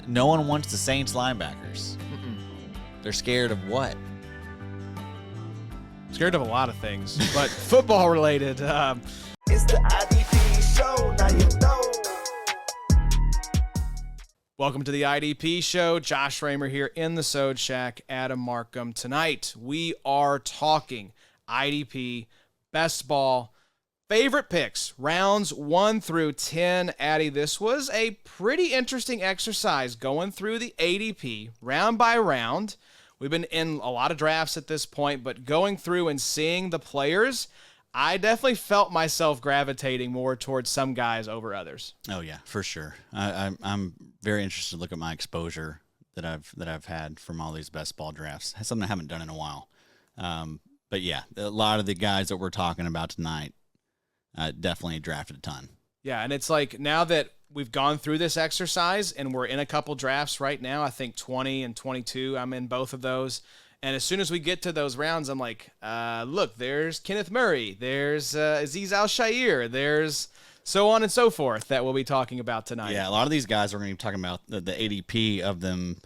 No one wants the Saints linebackers. They're scared of what? Scared of a lot of things, but football related. It's the IDP show, now you know. Welcome to the IDP show. Josh Raymer here in the Sode Shack. Adam Markham. Tonight we are talking IDP best ball favorite picks, rounds 1 through 10. Addy, this was a pretty interesting exercise going through the ADP round by round. We've been in a lot of drafts at this point, but going through and seeing the players, I definitely felt myself gravitating more towards some guys over others. Oh yeah, for sure. I'm very interested to look at my exposure that I've had from all these best ball drafts. That's something I haven't done in a while. But yeah, a lot of the guys that we're talking about tonight definitely drafted a ton. Yeah, and it's like now that we've gone through this exercise and we're in a couple drafts right now, I think 20 and 22, I'm in both of those. And as soon as we get to those rounds, I'm like, look, there's Kenneth Murray, there's Azeez Al-Shaair, there's so on and so forth that we'll be talking about tonight. Yeah, a lot of these guys we're going to be talking about the ADP of them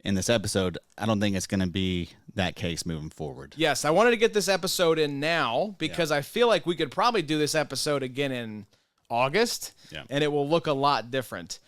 in this episode. I don't think it's going to be that case moving forward. Yes, I wanted to get this episode in now because I feel like we could probably do this episode again in August, and it will look a lot different.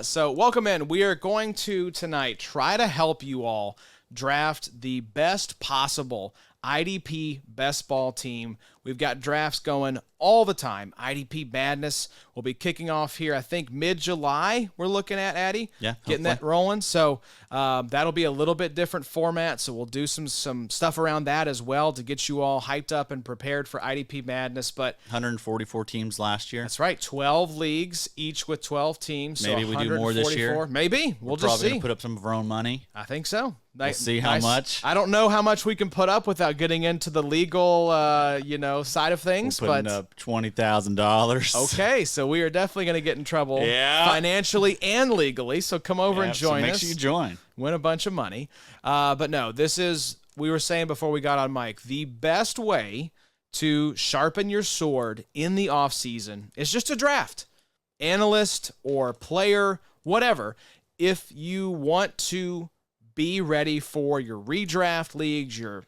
So welcome in. We are going to tonight try to help you all draft the best possible IDP best ball team. We've got drafts going all the time. IDP Madness will be kicking off here, I think, mid-July we're looking at, Addy. Yeah. Getting that rolling. So that'll be a little bit different format, so we'll do some stuff around that as well to get you all hyped up and prepared for IDP Madness. But 144 teams last year. that's right, 12 leagues, each with 12 teams. Maybe so we do more this year. Maybe. We'll just probably see. gonna put up some of our own money. I think so. We'll see how much. I don't know how much we can put up without getting into the legal, side of things. We're putting up $20,000. Okay, so we are definitely going to get in trouble financially and legally. So come over and join us. Make sure you join. Win a bunch of money. But no, this is, we were saying before we got on mic, the best way to sharpen your sword in the offseason is just a draft. Analyst or player, whatever. If you want to be ready for your redraft leagues, your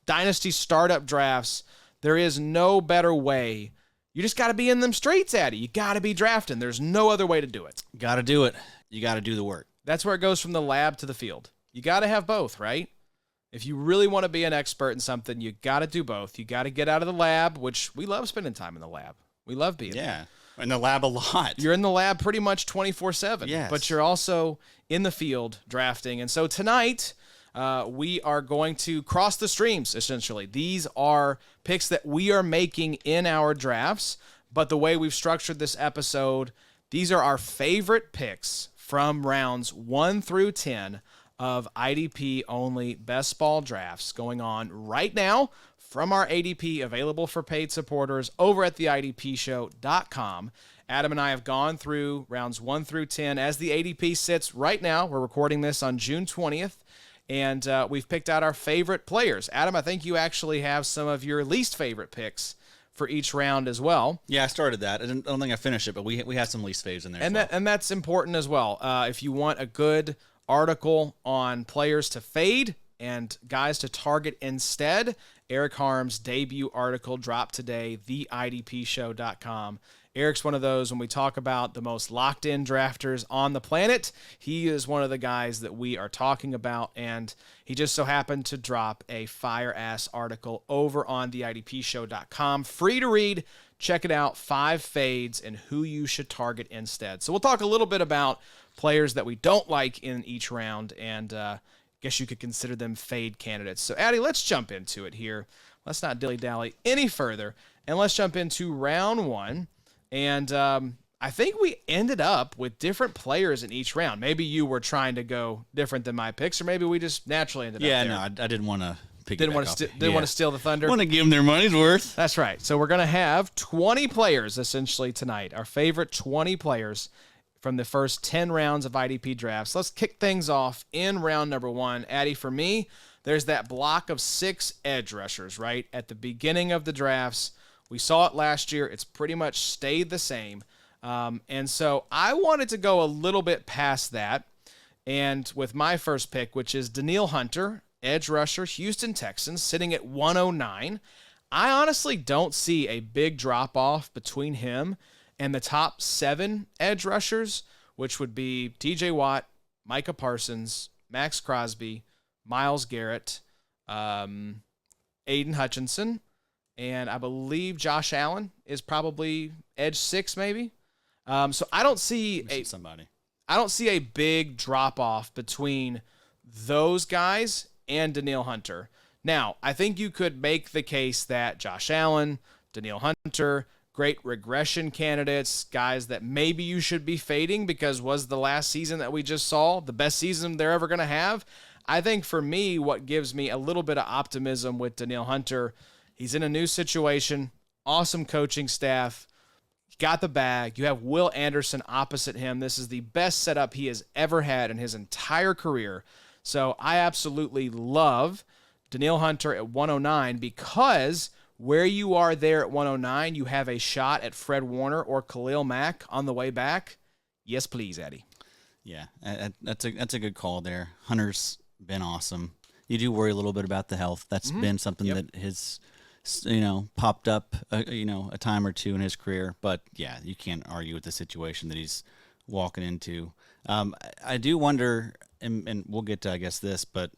dynasty startup drafts, there is no better way. You just got to be in them streets, Addy. You got to be drafting. There's no other way to do it. Got to do it. You got to do the work. That's where it goes from the lab to the field. You got to have both, right? If you really want to be an expert in something, you got to do both. You got to get out of the lab, which we love spending time in the lab. We love being there. In the lab a lot. You're in the lab pretty much 24/7. Yes. But you're also in the field drafting. And so tonight, we are going to cross the streams, essentially. These are picks that we are making in our drafts, but the way we've structured this episode, these are our favorite picks from rounds 1 through 10 of IDP-only best ball drafts going on right now from our ADP, available for paid supporters over at theidpshow.com. Adam and I have gone through rounds 1 through 10 as the ADP sits right now. We're recording this on June 20th. And we've picked out our favorite players. Adam, I think you actually have some of your least favorite picks for each round as well. Yeah, I started that. I don't think I finished it, but we had some least faves in there. And that's important as well. If you want a good article on players to fade and guys to target instead, Eric Harm's debut article dropped today, theidpshow.com. Eric's one of those, when we talk about the most locked-in drafters on the planet, he is one of the guys that we are talking about, and he just so happened to drop a fire-ass article over on theidpshow.com. Free to read. Check it out. 5 fades and who you should target instead. So we'll talk a little bit about players that we don't like in each round, and guess you could consider them fade candidates. So, Addy, let's jump into it here. Let's not dilly-dally any further, and let's jump into round 1. And I think we ended up with different players in each round. Maybe you were trying to go different than my picks, or maybe we just naturally ended up there. Yeah, no, I didn't want to pick Didn't want to steal the thunder. Want to give them their money's worth. That's right. So we're going to have 20 players essentially tonight, our favorite 20 players from the first 10 rounds of IDP drafts. Let's kick things off in round number 1. Addy, for me, there's that block of 6 edge rushers, right? At the beginning of the drafts, we saw it last year. It's pretty much stayed the same. And so I wanted to go a little bit past that. And with my first pick, which is Danielle Hunter, edge rusher, Houston Texans, sitting at 109. I honestly don't see a big drop-off between him and the top 7 edge rushers, which would be T.J. Watt, Micah Parsons, Max Crosby, Myles Garrett, Aiden Hutchinson, and I believe Josh Allen is probably edge 6 maybe. So I don't see a big drop-off between those guys and Danielle Hunter. Now, I think you could make the case that Josh Allen, Danielle Hunter, great regression candidates, guys that maybe you should be fading because was the last season that we just saw the best season they're ever going to have. I think for me, what gives me a little bit of optimism with Danielle Hunter, he's in a new situation, awesome coaching staff, got the bag. You have Will Anderson opposite him. This is the best setup he has ever had in his entire career. So I absolutely love Danielle Hunter at 109 because where you are there at 109, you have a shot at Fred Warner or Khalil Mack on the way back. Yes, please, Eddie. Yeah, that's a good call there. Hunter's been awesome. You do worry a little bit about the health. That's been something that has, popped up, a time or two in his career. But yeah, you can't argue with the situation that he's walking into. I do wonder, and we'll get to, I guess, this, but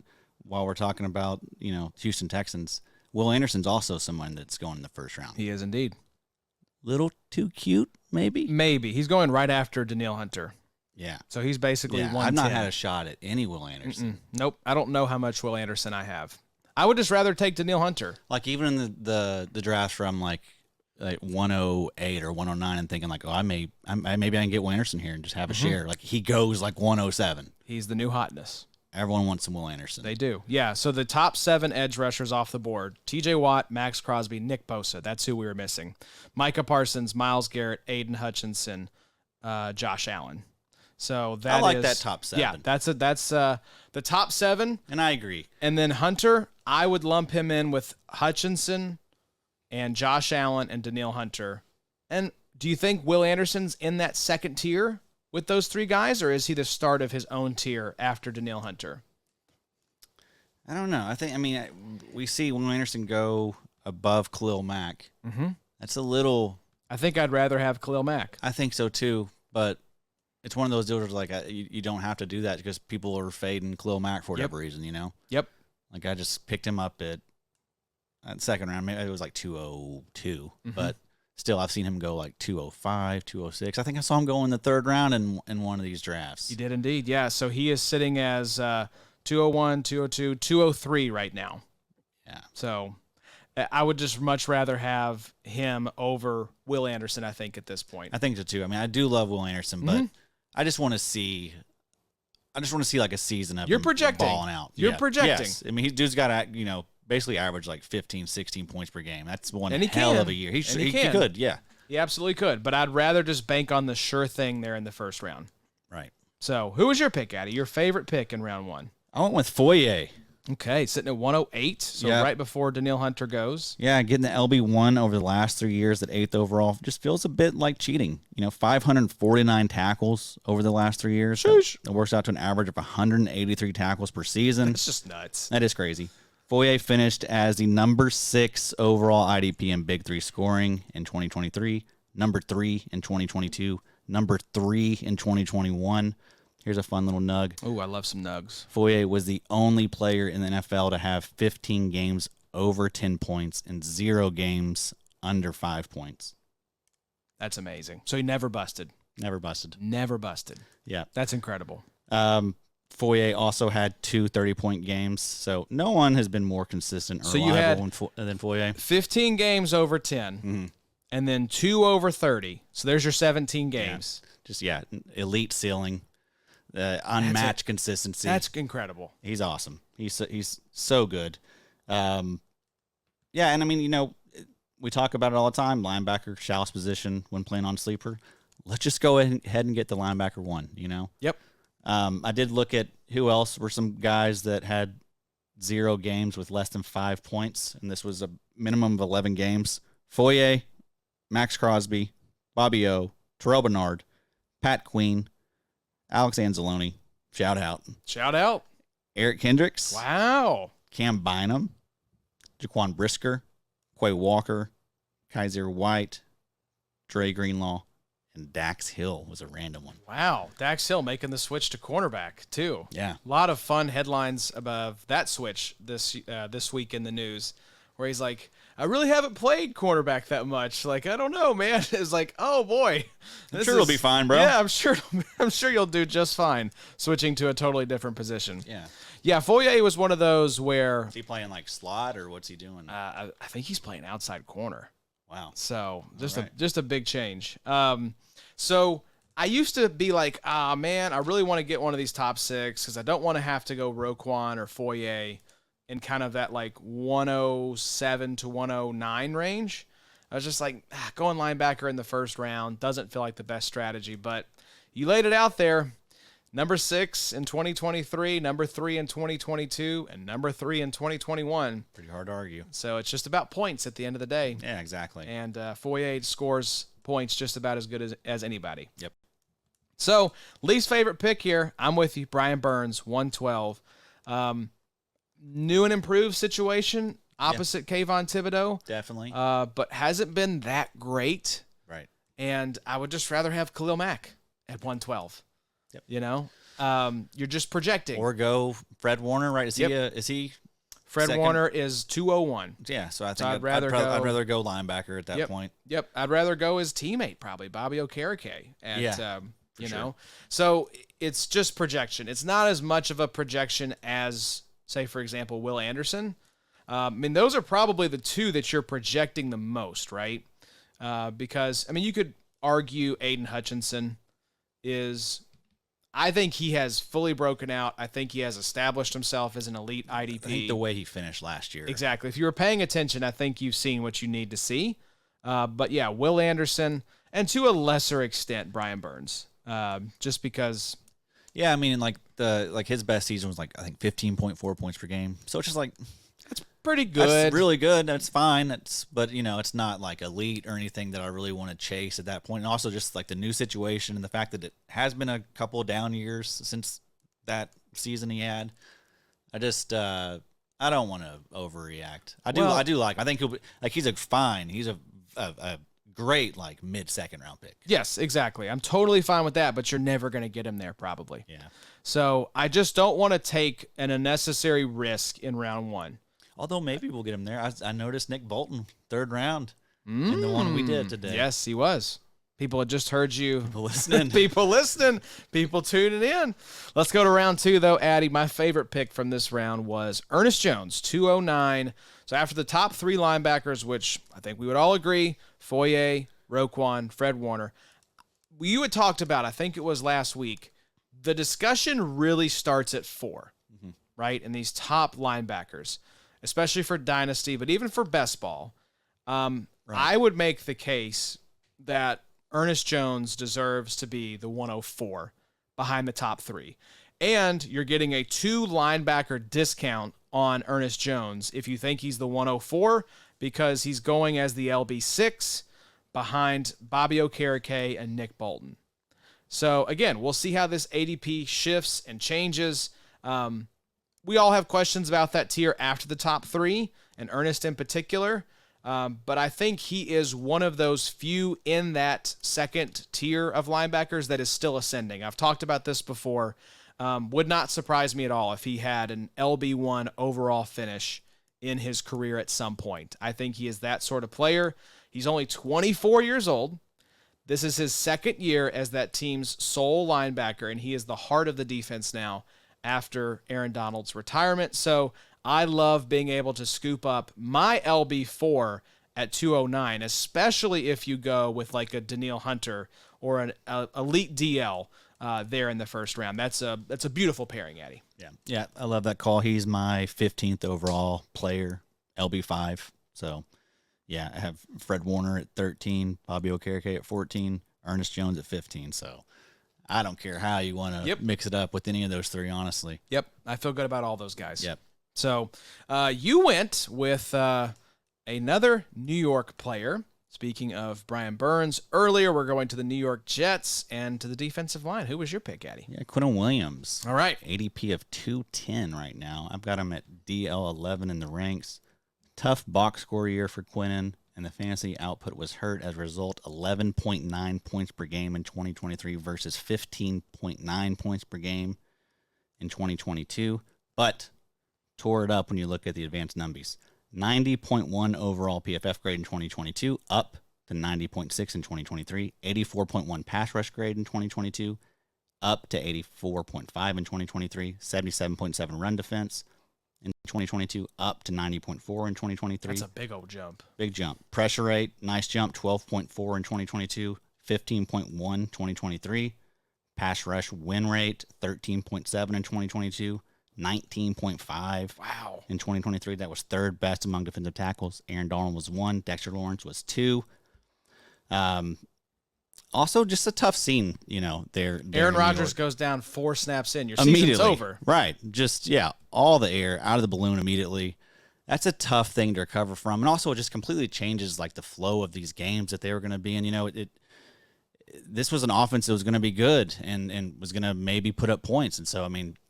while we're talking about, Houston Texans, Will Anderson's also someone that's going in the first round. He is indeed. Little too cute, maybe? Maybe. He's going right after Danielle Hunter. Yeah. So he's basically 110. I've not had a shot at any Will Anderson. Nope. I don't know how much Will Anderson I have. I would just rather take Danielle Hunter. Like even in the drafts from like 108 or 109 and thinking like, maybe I can get Will Anderson here and just have a share. Like he goes like 107. He's the new hotness. Everyone wants some Will Anderson. They do. Yeah, so the top 7 edge rushers off the board, T.J. Watt, Max Crosby, Nick Bosa. That's who we were missing. Micah Parsons, Myles Garrett, Aiden Hutchinson, Josh Allen. So I like that top 7. Yeah, that's the top 7. And I agree. And then Hunter, I would lump him in with Hutchinson and Josh Allen and Danielle Hunter. And do you think Will Anderson's in that second tier with those 3 guys, or is he the start of his own tier after Danielle Hunter? I don't know. We see Will Anderson go above Khalil Mack. That's a little. I think I'd rather have Khalil Mack. I think so too, but it's one of those deals where like you don't have to do that because people are fading Khalil Mack for whatever reason, Yep. Like I just picked him up at second round. Maybe it was like 202, but. Still, I've seen him go like 205, 206. I think I saw him go in the third round in one of these drafts. He did indeed, yeah. So he is sitting as 201, 202, 203 right now. Yeah. So I would just much rather have him over Will Anderson, I think, at this point. I think so too. I do love Will Anderson, but I just want to see. Like a season of him balling out. You're projecting. Yes. Dude's got to basically average like 15, 16 points per game. That's one and hell of a year. He could, yeah. He absolutely could, but I'd rather just bank on the sure thing there in the first round. Right. So who was your pick, Addy? Your favorite pick in round 1? I went with Foye. Okay, sitting at 108, so right before Danielle Hunter goes. Yeah, getting the LB1 over the last 3 years at 8th overall just feels a bit like cheating. 549 tackles over the last 3 years. That works out to an average of 183 tackles per season. That's just nuts. That is crazy. Foye finished as the number 6 overall IDP in Big 3 scoring in 2023, number 3 in 2022, number 3 in 2021. Here's a fun little nug. Oh, I love some nugs. Foye was the only player in the NFL to have 15 games over 10 points and 0 games under 5 points. That's amazing. So he never busted. Never busted. Never busted. Yeah. That's incredible. Foye also had 2 30-point games, so no one has been more consistent or reliable than Foye. 15 games over 10, and then 2 over 30. So there's your 17 games. Elite ceiling, unmatched consistency. That's incredible. He's awesome. He's so good. And we talk about it all the time, linebacker, shallow position when playing on sleeper. Let's just go ahead and get the linebacker 1, Yep. I did look at who else were some guys that had 0 games with less than 5 points, and this was a minimum of 11 games. Foye, Max Crosby, Bobby O, Terrell Bernard, Pat Queen, Alex Anzalone, Shout out. Shout out. Eric Kendricks. Wow. Cam Bynum. Jaquan Brisker. Quay Walker. Kyzir White. Dre Greenlaw. And Dax Hill was a random one. Wow. Dax Hill making the switch to cornerback, too. Yeah. A lot of fun headlines about that switch this week in the news, where he's like, I really haven't played cornerback that much. Like, I don't know, man. It's like, oh, boy. I'm sure it'll be fine, bro. Yeah, I'm sure you'll do just fine switching to a totally different position. Yeah. Yeah, Foye was one of those where Is he playing like slot or what's he doing? I think he's playing outside corner. Wow. So right. just a big change. So I used to be like, man, I really want to get one of these top 6 because I don't want to have to go Roquan or Foye in kind of that like 107 to 109 range. I was just like, going linebacker in the first round doesn't feel like the best strategy, but you laid it out there. Number 6 in 2023, number 3 in 2022, and number 3 in 2021. Pretty hard to argue. So it's just about points at the end of the day. Yeah, exactly. And Foye scores points just about as good as anybody. Yep. So, least favorite pick here, I'm with you, Brian Burns, 112. New and improved situation, opposite Kayvon Thibodeau. Definitely. But hasn't been that great. Right. And I would just rather have Khalil Mack at 112. Yep. You know? You're just projecting. Or go Fred Warner, right? Is he Fred second? Warner is 201. Yeah, so I think I'd rather I'd rather go linebacker at that point. Yep, I'd rather go his teammate probably, Bobby Okereke. You sure. know, so it's just projection. It's not as much of a projection as, say, for example, Will Anderson. I mean, those are probably the two that you're projecting the most, right? Because, I mean, you could argue Aiden Hutchinson is, I think he has fully broken out. I think he has established himself as an elite IDP. I think the way he finished last year. Exactly. If you were paying attention, I think you've seen what you need to see. But yeah, Will Anderson, and to a lesser extent, Brian Burns. Just because. Yeah, I mean, like his best season was like I think 15.4 points per game. So it's just like that's pretty good. That's really good. That's fine. But it's not like elite or anything that I really want to chase at that point. And also just like the new situation and the fact that it has been a couple of down years since that season he had. I just I don't want to overreact. I think he'll be like he's a great like mid-second round pick. Yes, exactly. I'm totally fine with that, but you're never going to get him there probably. Yeah. So I just don't want to take an unnecessary risk in round 1. Although maybe we'll get him there. I noticed Nick Bolton, 3rd round in the one we did today. Yes, he was. People had just heard you. People listening. People listening. People tuning in. Let's go to round 2, though, Addy. My favorite pick from this round was Ernes Jones, 209. So after the top 3 linebackers, which I think we would all agree, Foye, Roquan, Fred Warner, you had talked about, I think it was last week, the discussion really starts at 4, right? And these top linebackers, especially for Dynasty, but even for best ball, I would make the case that Ernes Jones deserves to be the 104 behind the top 3. And you're getting a 2 linebacker discount on Ernes Jones if you think he's the 104 because he's going as the LB6 behind Bobby Okereke and Nick Bolton. So, again, we'll see how this ADP shifts and changes. We all have questions about that tier after the top 3, and Ernest in particular. But I think he is one of those few in that second tier of linebackers that is still ascending. I've talked about this before. Would not surprise me at all if he had an LB1 overall finish in his career at some point. I think he is that sort of player. He's only 24 years old. This is his second year as that team's sole linebacker, and he is the heart of the defense now after Aaron Donald's retirement. So I love being able to scoop up my LB4 at 209, especially if you go with like a Danielle Hunter or an elite DL there in the first round. That's a beautiful pairing, Addy. Yeah, I love that call. He's my 15th overall player, LB5. So, yeah, I have Fred Warner at 13, Bobby Okereke at 14, Ernes Jones at 15. So, I don't care how you want to mix it up with any of those 3, honestly. Yep, I feel good about all those guys. Yep. So, you went with another New York player, Speaking of Brian Burns, earlier we're going to the New York Jets and to the defensive line. Who was your pick, Addy? Yeah, Quinnen Williams. All right. ADP of 210 right now. I've got him at DL11 in the ranks. Tough box score year for Quinnen, and the fantasy output was hurt as a result. 11.9 points per game in 2023 versus 15.9 points per game in 2022. But tore it up when you look at the advanced numbers. 90.1 overall PFF grade in 2022, up to 90.6 in 2023. 84.1 pass rush grade in 2022, up to 84.5 in 2023. 77.7 run defense in 2022, up to 90.4 in 2023. That's a big old jump. Big jump. Pressure rate, nice jump, 12.4 in 2022, 15.1 2023. Pass rush win rate, 13.7 in 2022. 19.5 Wow. in 2023. That was third best among defensive tackles. Aaron Donald was 1. Dexter Lawrence was 2. Also, just a tough scene, there. Aaron Rodgers goes down 4 snaps in. Your season's over. Right. Just, all the air out of the balloon immediately. That's a tough thing to recover from. And also, it just completely changes, the flow of these games that they were going to be in. This was an offense that was going to be good and was going to maybe put up points. And so,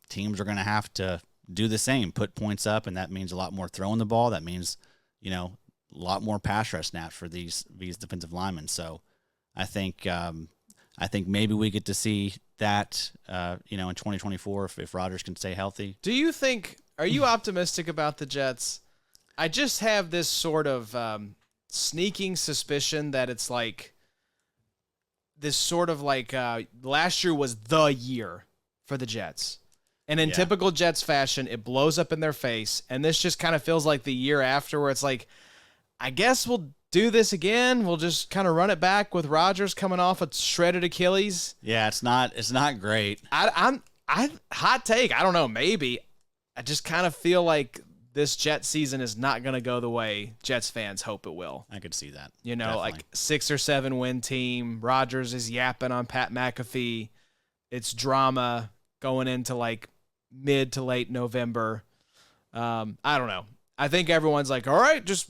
teams are going to have to do the same, put points up, and that means a lot more throwing the ball. That means, a lot more pass rush snaps for these defensive linemen. So I think maybe we get to see that, in 2024 if Rodgers can stay healthy. Are you optimistic about the Jets? I just have this sort of sneaking suspicion that it's last year was the year for the Jets. And in typical Jets fashion, it blows up in their face. And this just kind of feels like the year after where it's I guess we'll do this again. We'll just kind of run it back with Rodgers coming off a shredded Achilles. Yeah, it's not great. I'm hot take. I don't know. Maybe. I just kind of feel like this Jets season is not going to go the way Jets fans hope it will. I could see that. Definitely. 6 or 7 win team. Rodgers is yapping on Pat McAfee. It's drama going into mid to late November. I don't know. I think everyone's all right, just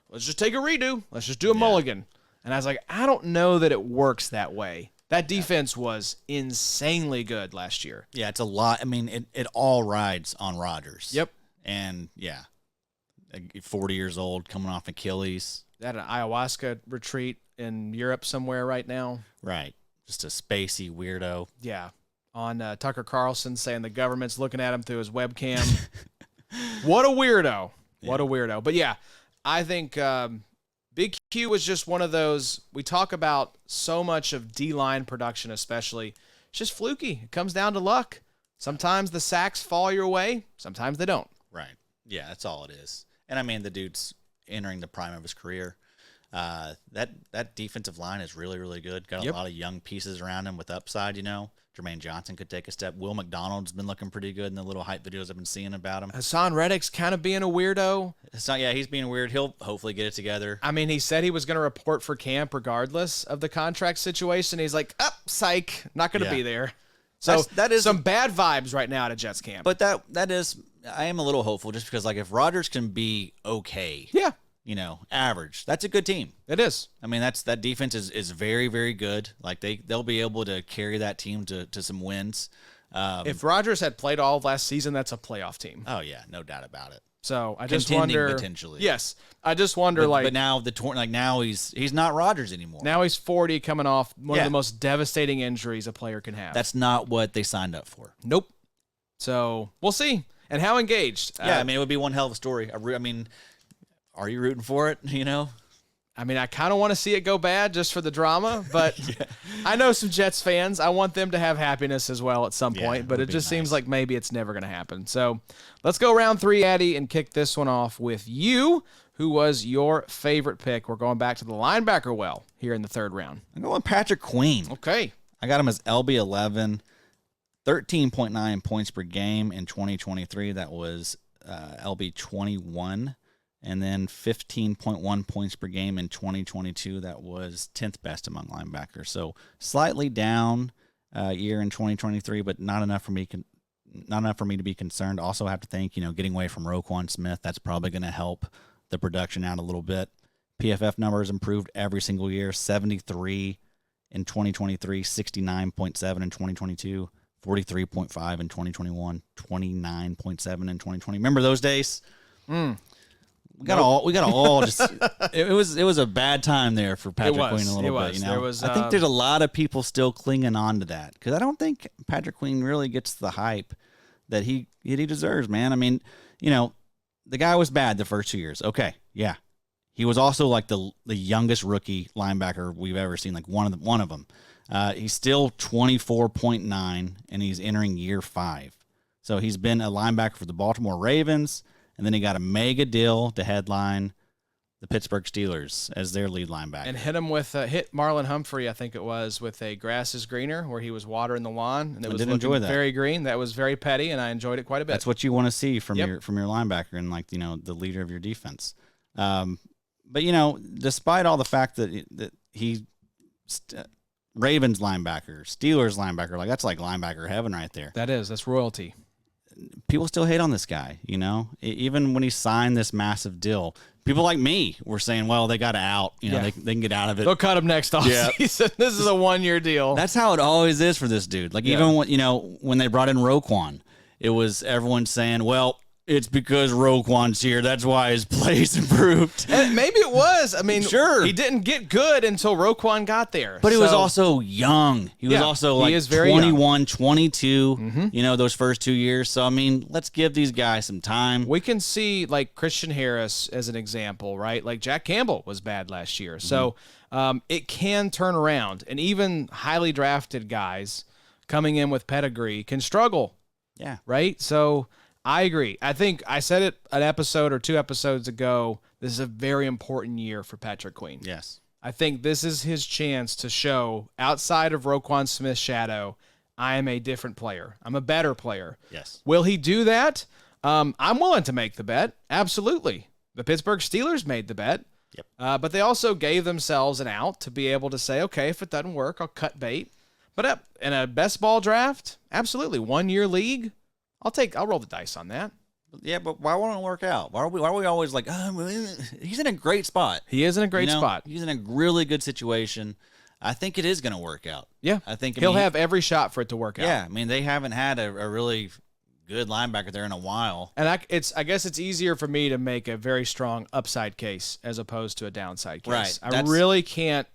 let's just take a redo. Let's just do a mulligan. And I was I don't know that it works that way. That defense was insanely good last year. Yeah, it's a lot. It all rides on Rodgers. Yep. And 40 years old, coming off Achilles. At an ayahuasca retreat in Europe somewhere right now. Right. Just a spacey weirdo. Yeah. On Tucker Carlson saying the government's looking at him through his webcam. What a weirdo. What a weirdo. But I think Big Q was just one of those. We talk about so much of D-line production especially. It's just fluky. It comes down to luck. Sometimes the sacks fall your way. Sometimes they don't. Right. Yeah, that's all it is. And the dude's entering the prime of his career. That defensive line is really, really good. Got a lot of young pieces around him with upside, Jermaine Johnson could take a step. Will McDonald's been looking pretty good in the little hype videos I've been seeing about him. Hassan Reddick's kind of being a weirdo. He's being weird. He'll hopefully get it together. He said he was going to report for camp regardless of the contract situation. He's psych, not going to be there. So that is some bad vibes right now at a Jets camp. But that is, I am a little hopeful just because if Rodgers can be okay. Yeah. Average. That's a good team. It is. That defense is very, very good. They'll be able to carry that team to some wins. If Rodgers had played all of last season, that's a playoff team. Oh yeah, no doubt about it. So I just wonder potentially. Yes, I just wonder but now now he's not Rodgers anymore. Now he's 40, coming off one of the most devastating injuries a player can have. That's not what they signed up for. Nope. So we'll see. And how engaged? Yeah, it would be one hell of a story. Are you rooting for it? I kind of want to see it go bad just for the drama, but I know some Jets fans. I want them to have happiness as well at some point, but it just seems like maybe it's never going to happen. So let's go round 3, Addy, and kick this one off with you. Who was your favorite pick? We're going back to the linebacker here in the 3rd round. I'm going Patrick Queen. Okay. I got him as LB11, 13.9 points per game in 2023. That was LB21. And then 15.1 points per game in 2022. That was 10th best among linebackers. So slightly down year in 2023, but not enough for me to be concerned. Also have to think, getting away from Roquan Smith, that's probably going to help the production out a little bit. PFF numbers improved every single year. 73 in 2023, 69.7 in 2022, 43.5 in 2021, 29.7 in 2020. Remember those days? We got all just it was a bad time there for Patrick Queen a little bit, you know. I think there's a lot of people still clinging on to that because I don't think Patrick Queen really gets the hype that he deserves, man. I mean, you know, the guy was bad the first 2 years. Okay, yeah. He was also like the youngest rookie linebacker we've ever seen, like one of them. He's still 24.9, and he's entering year 5. So he's been a linebacker for the Baltimore Ravens, and then he got a mega deal to headline the Pittsburgh Steelers as their lead linebacker. And hit Marlon Humphrey, I think it was, with a grass is greener, where he was watering the lawn, and it was looking very green. That was very petty, and I enjoyed it quite a bit. That's what you want to see from your linebacker and, like, you know, the leader of your defense. But, you know, despite all the fact that he Ravens linebacker, Steelers linebacker, like that's like linebacker heaven right there. That's royalty. People still hate on this guy, you know, even when he signed this massive deal. People like me were saying, well, they got to out. You know, they can get out of it. They'll cut him next offseason. This is a 1-year deal. That's how it always is for this dude. Like, even when, you know, when they brought in Roquan, it was everyone saying, well, it's because Roquan's here. That's why his play's improved. And maybe it was. I mean, sure. He didn't get good until Roquan got there. But he was also young. He was also like 21, 22, you know, those first 2 years. So, I mean, let's give these guys some time. We can see, like, Christian Harris as an example, right? Like, Jack Campbell was bad last year. So, it can turn around. And even highly drafted guys coming in with pedigree can struggle. Yeah. Right? So, I agree. I think I said it an episode or 2 episodes ago. This is a very important year for Patrick Queen. Yes. I think this is his chance to show, outside of Roquan Smith's shadow, I am a different player. I'm a better player. Yes. Will he do that? I'm willing to make the bet. Absolutely. The Pittsburgh Steelers made the bet. Yep. But they also gave themselves an out to be able to say, okay, if it doesn't work, I'll cut bait. But in a best ball draft, absolutely. 1-year league. I'll roll the dice on that. Yeah, but why won't it work out? Why are we always like, he's in a great spot. He is in a great spot. He's in a really good situation. I think it is going to work out. Yeah. He'll have every shot for it to work out. Yeah, I mean, they haven't had a really good linebacker there in a while. And I guess it's easier for me to make a very strong upside case as opposed to a downside case. Right. I really can't.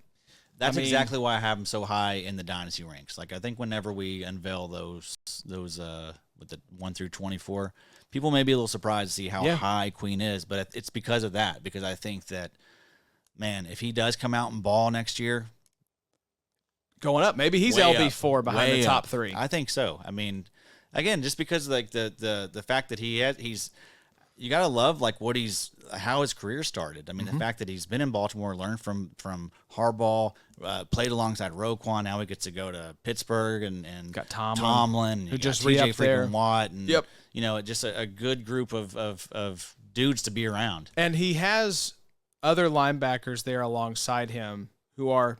That's exactly why I have him so high in the dynasty ranks. Like, I think whenever we unveil those with the 1 through 24, people may be a little surprised to see how high Queen is, but it's because of that. Because I think that, man, if he does come out and ball next year, going up, maybe he's LB4 behind the top 3. I think so. I mean, again, just because like the fact that he's you gotta love like how his career started. I mean, the fact that he's been in Baltimore, learned from Harbaugh, played alongside Roquan. Now he gets to go to Pittsburgh and got Tomlin, who just TJ there. Watt, and you know, just a good group of dudes to be around. And he has other linebackers there alongside him who are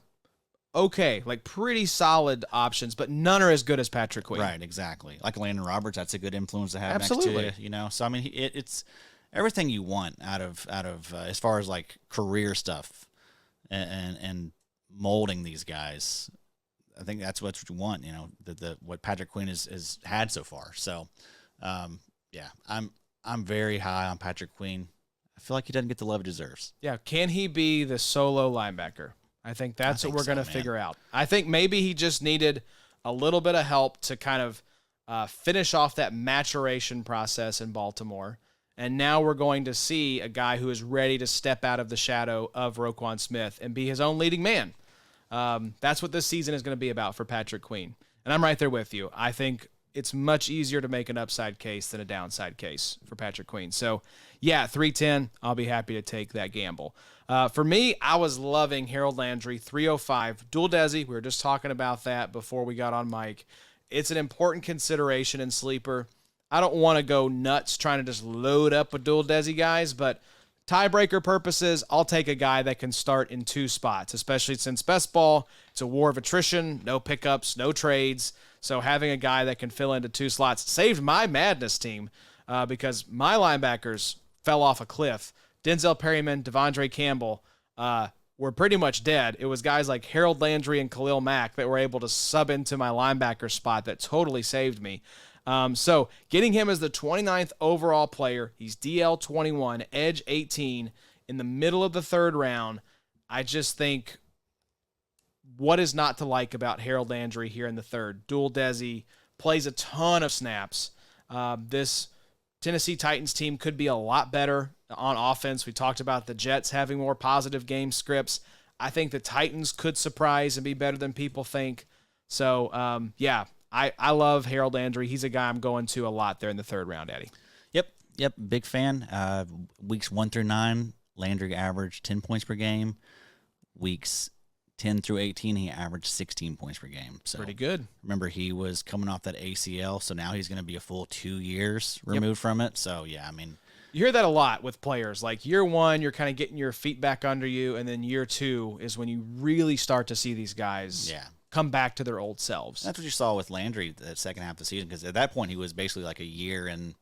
okay, like pretty solid options, but none are as good as Patrick Queen. Right, exactly. Like Landon Roberts, that's a good influence to have Absolutely. next to you. You know, so I mean, it's everything you want out of as far as like career stuff and molding these guys. I think that's what you want. You know, what Patrick Queen has had so far. So, yeah, I'm very high on Patrick Queen. I feel like he doesn't get the love he deserves. Yeah, can he be the solo linebacker? I think that's what we're going to figure out. I think maybe he just needed a little bit of help to kind of finish off that maturation process in Baltimore. And now we're going to see a guy who is ready to step out of the shadow of Roquan Smith and be his own leading man. That's what this season is going to be about for Patrick Queen. And I'm right there with you. I think it's much easier to make an upside case than a downside case for Patrick Queen. So, yeah, 310, I'll be happy to take that gamble. For me, I was loving Harold Landry, 305. Dual Desi, we were just talking about that before we got on mic. It's an important consideration in Sleeper. I don't want to go nuts trying to just load up with Dual Desi guys, but tiebreaker purposes, I'll take a guy that can start in 2 spots, especially since best ball, it's a war of attrition, no pickups, no trades. So having a guy that can fill into 2 slots saved my madness team because my linebackers fell off a cliff. Denzel Perryman, Devondre Campbell. were pretty much dead. It was guys like Harold Landry and Khalil Mack that were able to sub into my linebacker spot that totally saved me. So getting him as the 29th overall player, he's DL 21, edge 18 in the middle of the third round. I just think, what is not to like about Harold Landry here in the third? Dual Desi, plays a ton of snaps. This Tennessee Titans team could be a lot better on offense. We talked about the Jets having more positive game scripts. I think the Titans could surprise and be better than people think. So, I love Harold Landry. He's a guy I'm going to a lot there in the third round, Eddie. Yep, big fan. Weeks 1 through 9, Landry averaged 10 points per game. Weeks 10 through 18, he averaged 16 points per game. So pretty good. Remember, he was coming off that ACL, so now he's going to be a full 2 years removed from it. So, yeah, I mean, you hear that a lot with players. Like year one, you're kind of getting your feet back under you, and then year two is when you really start to see these guys come back to their old selves. That's what you saw with Landry the second half of the season, because at that point he was basically like a year and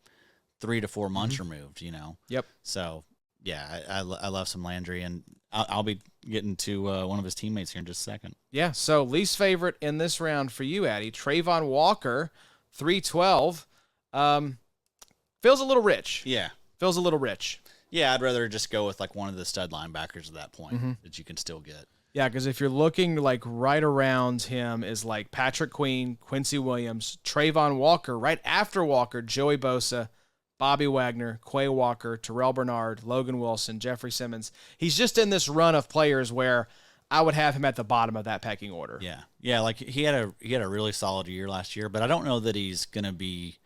3 to 4 months removed, you know? Yep. So, yeah, I love some Landry, and I'll be getting to one of his teammates here in just a second. Yeah, so least favorite in this round for you, Addy, Trayvon Walker, 312. Feels a little rich. Yeah. Feels a little rich. Yeah, I'd rather just go with like one of the stud linebackers at that point that you can still get. Yeah, because if you're looking like right around him is like Patrick Queen, Quincy Williams, Trayvon Walker, right after Walker, Joey Bosa, Bobby Wagner, Quay Walker, Terrell Bernard, Logan Wilson, Jeffery Simmons. He's just in this run of players where I would have him at the bottom of that pecking order. Yeah, like he had a really solid year last year, but I don't know that he's gonna be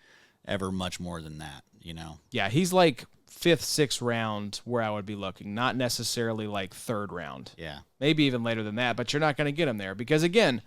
ever much more than that, you know. Yeah, he's like 5th, 6th round where I would be looking, not necessarily like 3rd round. Yeah. Maybe even later than that, but you're not going to get him there because, again,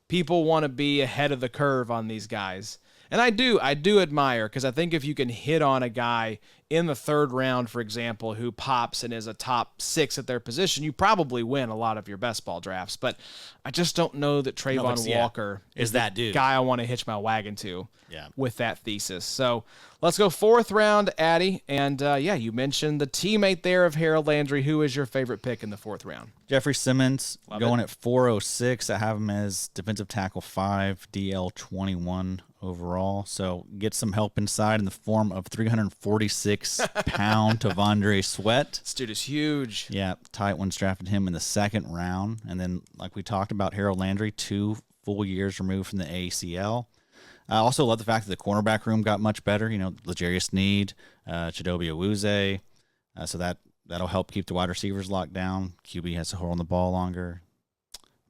people want to be ahead of the curve on these guys. And I do admire, because I think if you can hit on a guy in the 3rd round, for example, who pops and is a top 6 at their position, you probably win a lot of your best ball drafts. But I just don't know that Trayvon Walker is that dude guy I want to hitch my wagon to with that thesis. So let's go 4th round, Addy. And you mentioned the teammate there of Harold Landry. Who is your favorite pick in the 4th round? Jeffery Simmons, going at 406. I have him as defensive tackle 5, DL 21 overall. So get some help inside in the form of 346-pound Tavondre Sweat. This dude is huge. Yeah, tight ones drafted him in the 2nd round. And then, like we talked about, Harold Landry, 2 full years removed from the ACL. I also love the fact that the cornerback room got much better. You know, L'Jarius Sneed, Chidobe Awuzie. So that'll help keep the wide receivers locked down. QB has to hold on the ball longer.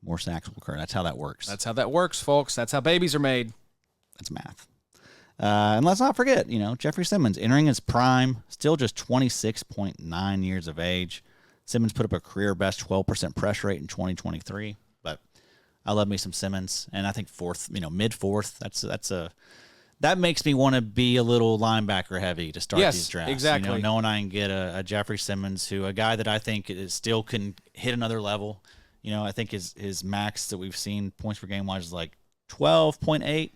More sacks will occur. That's how that works. That's how that works, folks. That's how babies are made. That's math. And let's not forget, Jeffery Simmons entering his prime, still just 26.9 years of age. Simmons put up a career best 12% pressure rate in 2023. But I love me some Simmons, and I think 4th, mid-4th. That makes me want to be a little linebacker heavy to start these drafts. Exactly. Knowing I can get a Jeffery Simmons, a guy that I think still can hit another level. I think his max that we've seen points per game wise is like 12.8.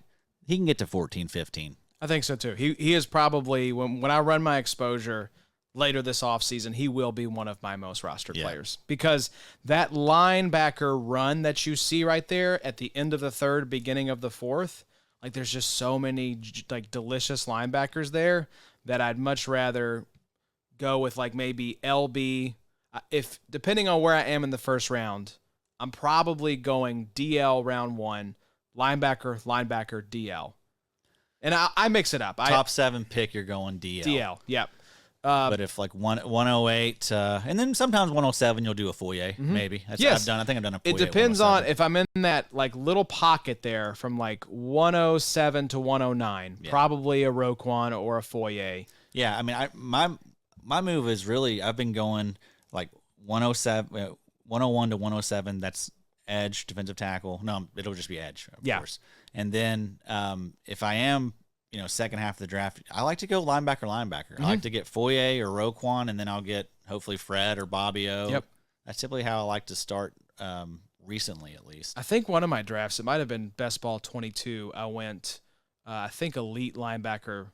He can get to 14, 15. I think so too. He is probably, when I run my exposure later this offseason, he will be one of my most rostered players, because that linebacker run that you see right there at the end of the 3rd, beginning of the 4th, like there's just so many like delicious linebackers there that I'd much rather go with like maybe LB. If depending on where I am in the 1st round, I'm probably going DL round 1, linebacker, DL. And I mix it up. Top 7 pick, you're going DL. DL, yep. But if like 108, and then sometimes 107, you'll do a Foye, maybe. That's what I've done. I think I've done a Foye. It depends on if I'm in that like little pocket there from like 107 to 109. Probably a Roquan or a Foye. Yeah, I mean, my move is really, I've been going like 101 to 107. That's edge, defensive tackle. No, it'll just be edge, of course. And then if I am, second half of the draft, I like to go linebacker. I like to get Foye or Roquan, and then I'll get hopefully Fred or Bobby O. Yep. That's typically how I like to start recently, at least. I think one of my drafts, it might have been Best Ball 22, I went, I think elite linebacker,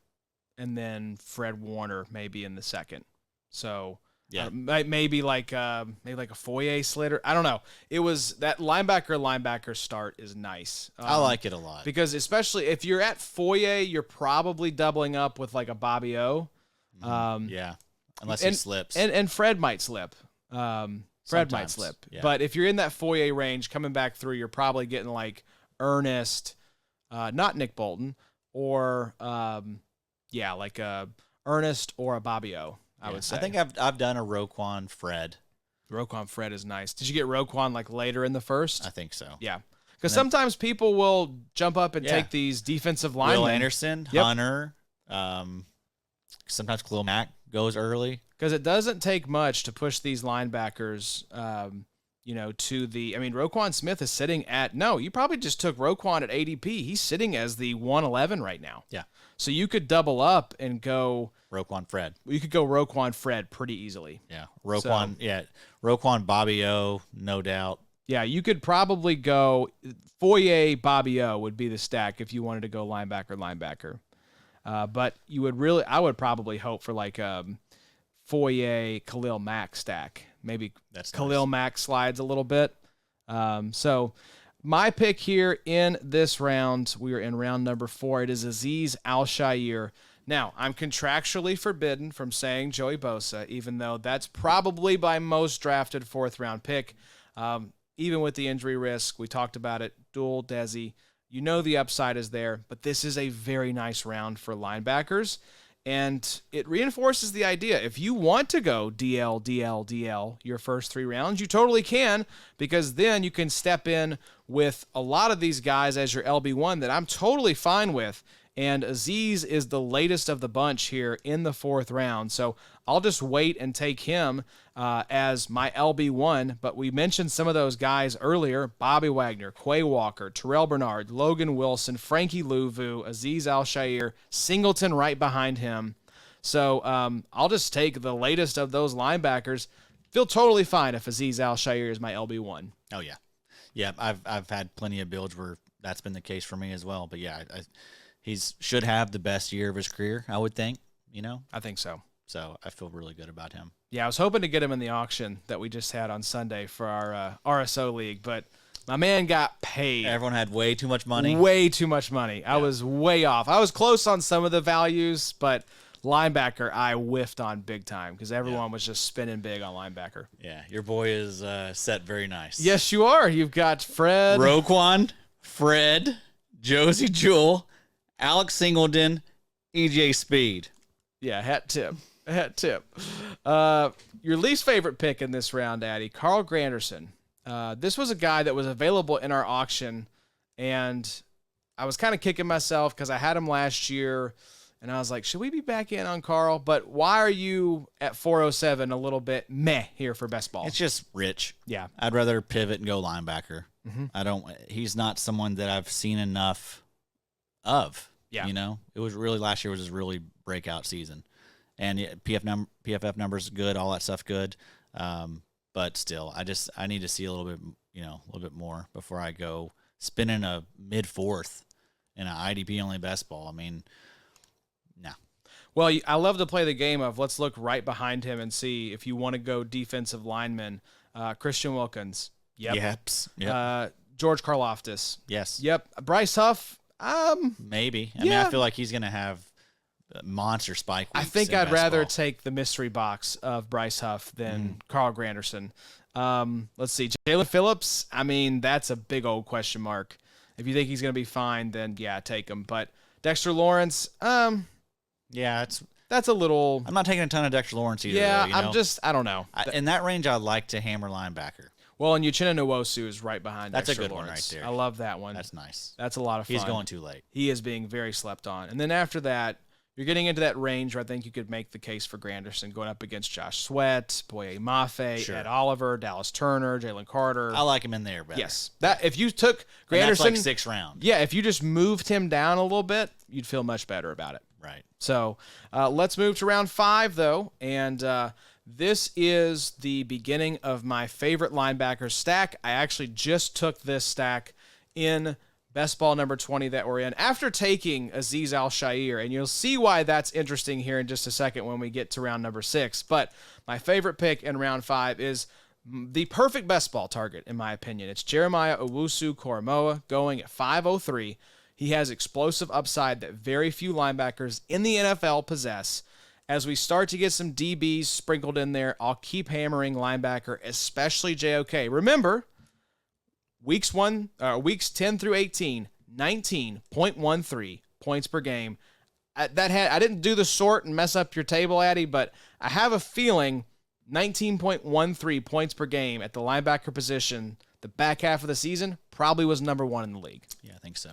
and then Fred Warner maybe in the 2nd. So Yeah. Maybe like a Foye Slater. I don't know. It was that linebacker start is nice. I like it a lot. Because especially if you're at Foye, you're probably doubling up with like a Bobby O. Yeah. Unless he slips. And Fred might slip. Fred might Sometimes, slip. yeah. But if you're in that Foye range coming back through, you're probably getting like Ernest, not Nick Bolton, or like a Ernest or a Bobby O, I would say. I think I've done a Roquan Fred. Roquan Fred is nice. Did you get Roquan like later in the first? I think so. Yeah. Because sometimes people will jump up and take these defensive linemen. Will Anderson, Hunter, sometimes Khalil Mack goes early. Because it doesn't take much to push these linebackers, to the. I mean, Roquan Smith is sitting at. No, you probably just took Roquan at ADP. He's sitting as the 111 right now. Yeah. So you could double up and go. Roquan Fred. You could go Roquan Fred pretty easily. Yeah. Roquan Bobby O, no doubt. Yeah, you could probably go Foye Bobby O would be the stack if you wanted to go linebacker. But I would probably hope for like Foye Khalil Mack stack. Maybe That's Khalil nice. Mack slides a little bit. So my pick here in this round, we are in round number 4. It is Azeez Al-Shaair. Now, I'm contractually forbidden from saying Joey Bosa, even though that's probably my most drafted 4th-round pick. Even with the injury risk, we talked about it, dual Desi. You know the upside is there, but this is a very nice round for linebackers. And it reinforces the idea. If you want to go DL your first 3 rounds, you totally can, because then you can step in with a lot of these guys as your LB1 that I'm totally fine with. And Azeez is the latest of the bunch here in the 4th round. So I'll just wait and take him as my LB1. But we mentioned some of those guys earlier: Bobby Wagner, Quay Walker, Terrell Bernard, Logan Wilson, Frankie Louvu, Azeez Al-Shaair, Singleton right behind him. So I'll just take the latest of those linebackers. Feel totally fine if Azeez Al-Shaair is my LB1. Oh, yeah. Yeah, I've had plenty of builds where that's been the case for me as well. But, yeah, he should have the best year of his career, I would think, I think so. So I feel really good about him. Yeah, I was hoping to get him in the auction that we just had on Sunday for our RSO league, but my man got paid. Everyone had way too much money. Way too much money. I was way off. I was close on some of the values, but linebacker I whiffed on big time because everyone was just spinning big on linebacker. Yeah, your boy is set very nice. Yes, you are. You've got Fred. Roquan, Fred, Josey Jewell, Alex Singleton, EJ Speed. Yeah, hat tip. Your least favorite pick in this round, Addy, Carl Granderson. This was a guy that was available in our auction, and I was kind of kicking myself because I had him last year, and I was like, should we be back in on Carl? But why are you at 407 a little bit meh here for best ball? It's just rich. Yeah. I'd rather pivot and go linebacker. He's not someone that I've seen enough of. Yeah. It was really, last year was his really breakout season. And PFF numbers good, all that stuff good. But still, I need to see a little bit more before I go spinning a mid-4th in an IDP-only best ball. I mean, no. Well, I love to play the game of let's look right behind him and see if you want to go defensive lineman. Christian Wilkins. Yep. George Karlaftis. Yes. Yep. Bryce Huff. Maybe. I mean, I feel like he's going to have monster spike weeks. I think in I'd best rather ball. take the mystery box of Bryce Huff than Carl Granderson. Let's see. Jalen Phillips, I mean, that's a big old question mark. If you think he's going to be fine, then yeah, take him. But Dexter Lawrence, that's a little. I'm not taking a ton of Dexter Lawrence either. Yeah, though, I don't know. In that range, I like to hammer linebacker. Well, and Uchenna Nwosu is right behind That's Dexter a good one Lawrence. right there. I love that one. That's nice. That's a lot of fun. He's going too late. He is being very slept on. And then after that, you're getting into that range where I think you could make the case for Granderson going up against Josh Sweat, Boye Mafe, Sure. Ed Oliver, Dallas Turner, Jalen Carter. I like him in there better. Yes. That if you took And Granderson, that's like 6th round. yeah, if you just moved him down a little bit, you'd feel much better about it. Right. So let's move to round 5, though, and this is the beginning of my favorite linebacker stack. I actually just took this stack in best ball number 20 that we're in, after taking Azeez Al-Shaair, and you'll see why that's interesting here in just a second when we get to round number 6. But my favorite pick in round 5 is the perfect best ball target, in my opinion. It's Jeremiah Owusu-Koramoah going at 5'03". He has explosive upside that very few linebackers in the NFL possess. As we start to get some DBs sprinkled in there, I'll keep hammering linebacker, especially JOK. Remember, weeks 10 through 18, 19.13 points per game. I didn't do the sort and mess up your table, Addy, but I have a feeling 19.13 points per game at the linebacker position the back half of the season probably was number 1 in the league. Yeah, I think so.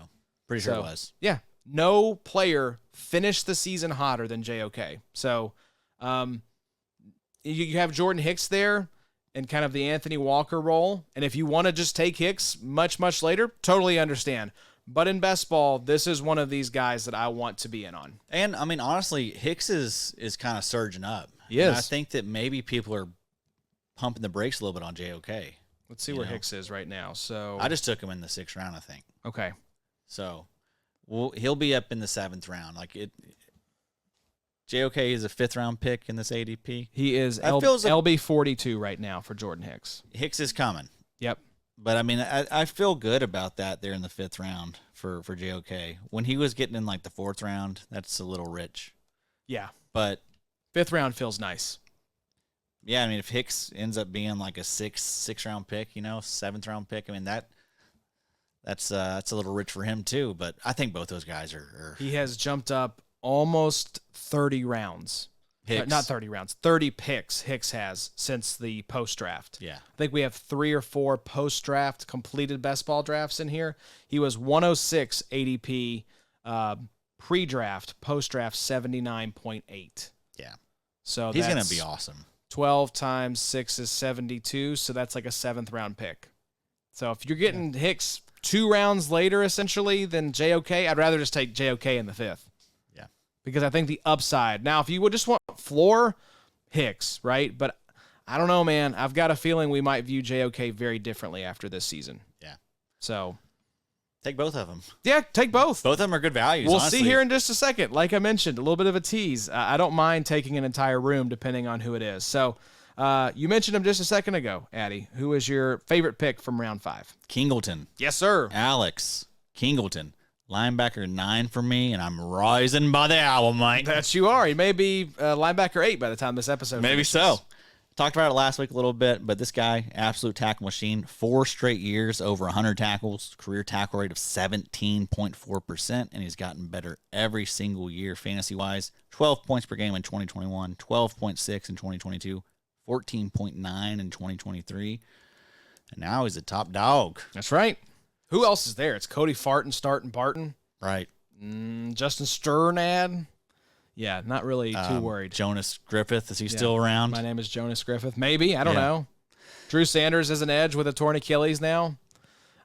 Pretty sure it was. Yeah. No player finished the season hotter than JOK. So you have Jordan Hicks there in kind of the Anthony Walker role. And if you want to just take Hicks much, much later, totally understand. But in best ball, this is one of these guys that I want to be in on. And, I mean, honestly, Hicks is kind of surging up. He is. And I think that maybe people are pumping the brakes a little bit on JOK. Let's see where Hicks is right now. So I just took him in the 6th round, I think. Okay. So he'll be up in the 7th round. JOK is a 5th round pick in this ADP. He is LB 42 right now for Jordan Hicks. Hicks is coming. Yep. But, I mean, I feel good about that there in the 5th round for JOK. When he was getting in, like, the 4th round, that's a little rich. Yeah. But 5th round feels nice. Yeah, I mean, if Hicks ends up being like a 6th round pick, 7th round pick, I mean, that's a little rich for him too. But I think both those guys are He has jumped up almost 30 rounds. Hicks. Not 30 rounds, 30 picks Hicks has since the post-draft. Yeah. I think we have 3 or 4 post-draft completed best ball drafts in here. He was 106 ADP pre-draft, post-draft 79.8. Yeah. So he's going to be awesome. 12 times 6 is 72, so that's like a 7th round pick. So if you're getting Hicks 2 rounds later, essentially, than JOK, I'd rather just take JOK in the 5th. Yeah. Because I think the upside. Now, if you would just want floor, Hicks, right? But I don't know, man. I've got a feeling we might view JOK very differently after this season. Yeah. So take both of them. Yeah, take both. Both of them are good values. We'll honestly. see here in just a second. Like I mentioned, a little bit of a tease. I don't mind taking an entire room depending on who it is. So you mentioned him just a second ago, Addy. Who is your favorite pick from round 5? Kingleton. Yes, sir. Alex Kingleton. Linebacker 9 for me, and I'm rising by the hour, mate. That you are. He may be linebacker 8 by the time this episode Maybe finishes. so. Talked about it last week a little bit, but this guy, absolute tackle machine, 4 straight years, over 100 tackles, career tackle rate of 17.4%, and he's gotten better every single year fantasy-wise. 12 points per game in 2021, 12.6 in 2022, 14.9 in 2023, and now he's a top dog. That's right. Who else is there? It's Cody Farton, Starton Barton. Right. Justin Sternad. Yeah, not really too worried. Jonas Griffith, is he still around? My name is Jonas Griffith. Maybe. I don't know. Drew Sanders is an edge with a torn Achilles now.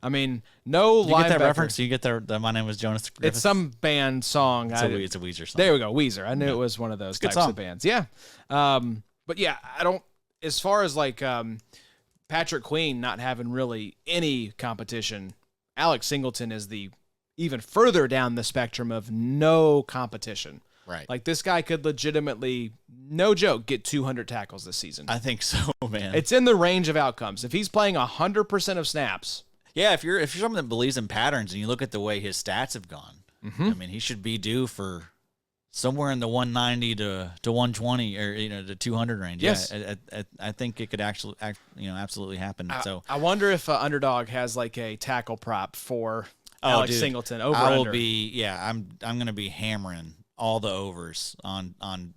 I mean, no linebacker. You get that reference? You get the my name is Jonas Griffith? It's some band song. It's a Weezer song. There we go, Weezer. I knew it was one of those types of bands. Yeah. But yeah, I don't, as far as like Patrick Queen not having really any competition, Alex Singleton is the even further down the spectrum of no competition. Right. Like this guy could legitimately, no joke, get 200 tackles this season. I think so, man. It's in the range of outcomes. If he's playing 100% of snaps. Yeah, if you're someone that believes in patterns and you look at the way his stats have gone, I mean, he should be due for somewhere in the 190 to 120 or to 200 range. Yes. Yeah, I think it could actually absolutely happen. I wonder if Underdog has like a tackle prop for Alex Singleton over I will under. I'm going to be hammering all the overs on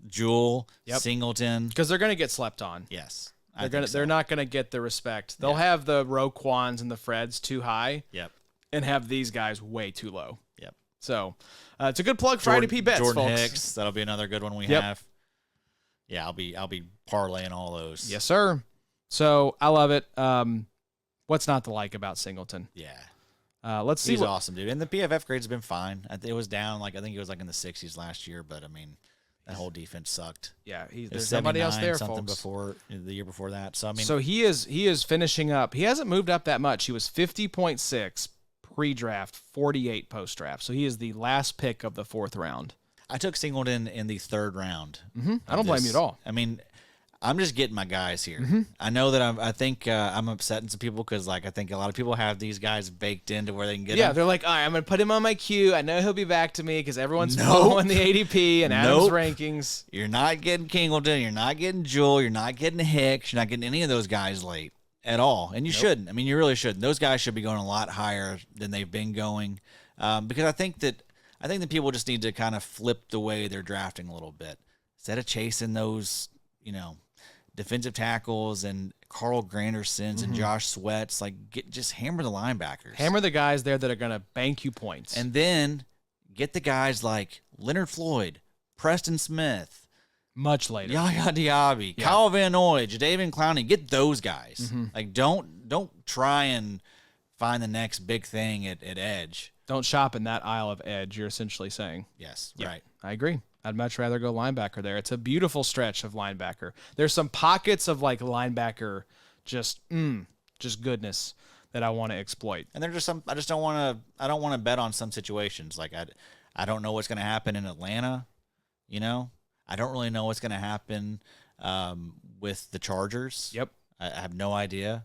Jewell, Singleton, because they're going to get slept on. Yes. They're not going to get the respect. They'll have the Roquans and the Freds too high. Yep. And have these guys way too low. Yep. So it's a good plug for IDP bets, Jordan folks. Hicks, that'll be another good one we have. Yeah, I'll be parlaying all those. Yes, sir. So I love it. What's not to like about Singleton? Yeah. Let's see. He's awesome, dude. And the PFF grade's been fine. It was down, I think it was in the 60s last year, but I mean, that whole defense sucked. Yeah, It was there's nobody else there, something folks. before the year before that. So I mean, So he is finishing up. He hasn't moved up that much. He was 50.6 pre-draft, 48 post-draft. So he is the last pick of the 4th round. I took Singleton in the 3rd round. I don't blame you at all. I mean, I'm just getting my guys here. I know that I think I'm upsetting some people because, like, I think a lot of people have these guys baked into where they can get them. They're like, all right, I'm going to put him on my queue. I know he'll be back to me because everyone's following the ADP and Adam's rankings. You're not getting Singleton. You're not getting Jewell. You're not getting Hicks. You're not getting any of those guys late at all. And you shouldn't. I mean, you really shouldn't. Those guys should be going a lot higher than they've been going because I think that people just need to kind of flip the way they're drafting a little bit. Instead of chasing those, defensive tackles and Carl Grandersons and Josh Sweats, like just hammer the linebackers. Hammer the guys there that are going to bank you points. And then get the guys like Leonard Floyd, Preston Smith. Much later. Yaya Diaby, Kyle Van Noy, Jadeveon Clowney. Get those guys. Like don't try and find the next big thing at edge. Don't shop in that aisle of edge, you're essentially saying. Yes, yeah, right. I agree. I'd much rather go linebacker there. It's a beautiful stretch of linebacker. There's some pockets of like linebacker just goodness that I want to exploit. And there's just some I don't want to bet on some situations. Like I don't know what's going to happen in Atlanta, I don't really know what's going to happen with the Chargers. Yep. I have no idea.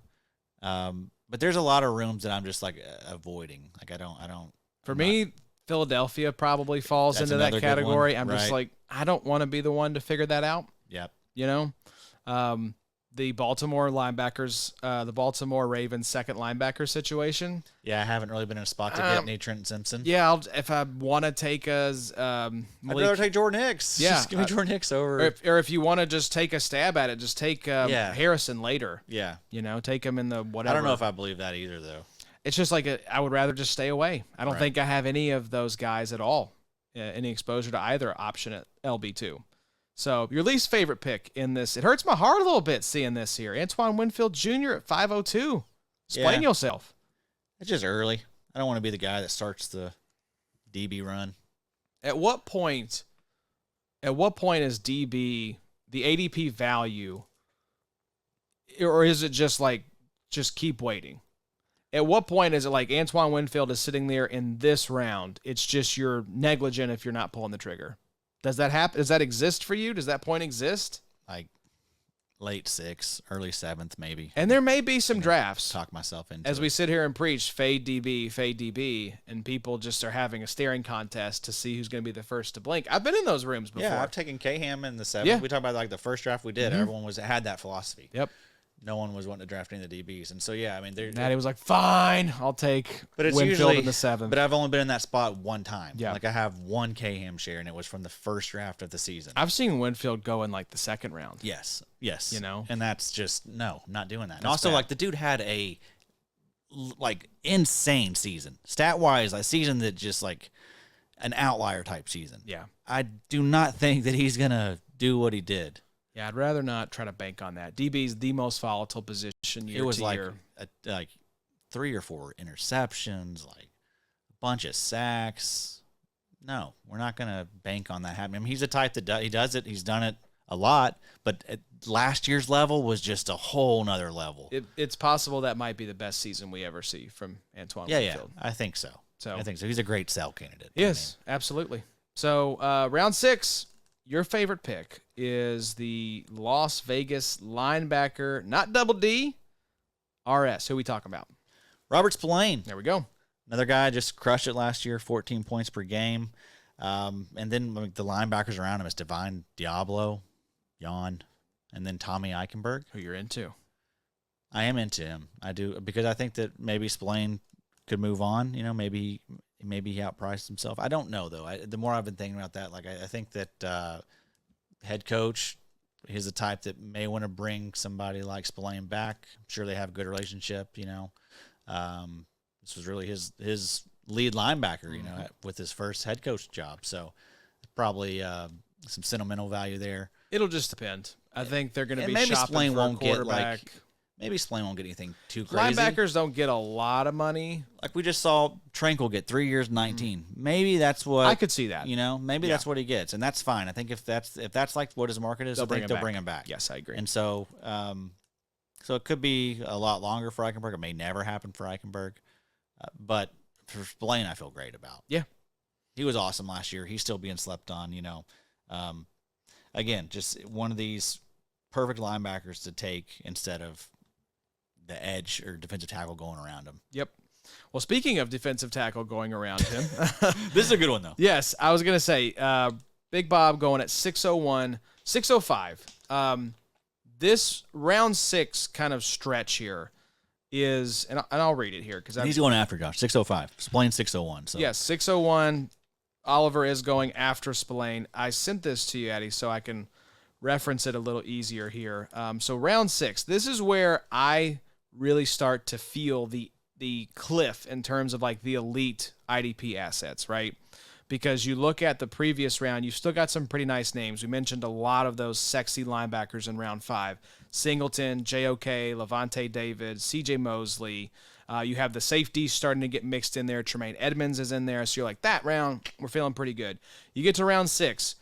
But there's a lot of rooms that I'm just like avoiding. Like I don't. For me, Philadelphia probably falls That's into that another good category. one. I'm just Right. like, I don't want to be the one to figure that out. Yep. The Baltimore linebackers, the Baltimore Ravens second linebacker situation. Yeah, I haven't really been in a spot to get any Trenton Simpson. Yeah, if I want to take I'd rather take Jordan Hicks. Yeah, Just give me Jordan Hicks over. Or if you want to just take a stab at it, just take Harrison later. Yeah. Take him in the whatever. I don't know if I believe that either, though. It's just like I would rather just stay away. I don't think I have any of those guys at all, any exposure to either option at LB2. So your least favorite pick in this, it hurts my heart a little bit seeing this here. Antoine Winfield Jr. at 502. Explain yourself. It's just early. I don't want to be the guy that starts the DB run. At what point is DB the ADP value, or is it just like just keep waiting? At what point is it like Antoine Winfield is sitting there in this round? It's just you're negligent if you're not pulling the trigger. Does that happen? Does that exist for you? Does that point exist? Like late 6th, early 7th, maybe. And there may be some drafts. Talk myself into as it. we sit here and preach fade DB, and people just are having a staring contest to see who's going to be the first to blink. I've been in those rooms before. Yeah, I've taken K-Ham in the 7th. Yeah. We talked about like the first draft we did. Everyone had that philosophy. Yep. No one was wanting to draft any of the DBs. And so, yeah, I mean, Natty was like, fine, I'll take Winfield usually in the 7th. But I've only been in that spot one time. Yeah. Like I have one K-Ham share, and it was from the first draft of the season. I've seen Winfield go in like the 2nd round. Yes. And that's just, no, not doing that. And also, bad. like, the dude had a, like, insane season. Stat-wise, a season that just, like, an outlier type season. Yeah. I do not think that he's going to do what he did. Yeah, I'd rather not try to bank on that. DB is the most volatile position year It was to like year. like 3 or 4 interceptions, like a bunch of sacks. No, we're not going to bank on that happening. I mean, he's the type that he does it. He's done it a lot, but at last year's level was just a whole nother level. It's possible that might be the best season we ever see from Antoine Yeah, Winfield. I think so. I think so. He's a great sell candidate. Yes, absolutely. So round 6, your favorite pick is the Las Vegas linebacker, not double D, RS. Who are we talking about? Robert Spillane. There we go. Another guy just crushed it last year, 14 points per game. And then like, the linebackers around him is Divine Diablo, Jan, and then Tommy Eichenberg. Who you're into. I am into him. I do, because I think that maybe Spillane could move on. Maybe he outpriced himself. I don't know, though. The more I've been thinking about that, like I think that head coach is the type that may want to bring somebody like Spillane back. I'm sure they have a good relationship, This was really his lead linebacker, with his first head coach job. So probably some sentimental value there. It'll just depend. I think they're going to be maybe shopping Spillane for a won't get quarterback. Maybe Spillane won't get anything too crazy. Linebackers don't get a lot of money. Like we just saw Tranquill get 3 years, 19. Maybe that's what I could see that. Maybe that's what he gets, and that's fine. I think if that's like what his market is, they'll bring him back. Yes, I agree. And so, so it could be a lot longer for Eichenberg. It may never happen for Eichenberg, but for Spillane, I feel great about. Yeah. He was awesome last year. He's still being slept on, Again, just one of these perfect linebackers to take instead of the edge or defensive tackle going around him. Yep. Well, speaking of defensive tackle going around him. This is a good one, though. Yes, I was going to say, Big Bob going at 601, 605. This round 6 kind of stretch here is, and I'll read it here. Because he's going after Josh, 605. Spillane 601. So. Yes, 601. Oliver is going after Spillane. I sent this to you, Eddie, so I can reference it a little easier here. So round 6, this is where I really start to feel the cliff in terms of like the elite IDP assets, right? Because you look at the previous round, you've still got some pretty nice names. We mentioned a lot of those sexy linebackers in round 5. Singleton, JOK, Levante David, CJ Mosley. You have the safeties starting to get mixed in there. Tremaine Edmonds is in there. So you're like, that round, we're feeling pretty good. You get to round 6,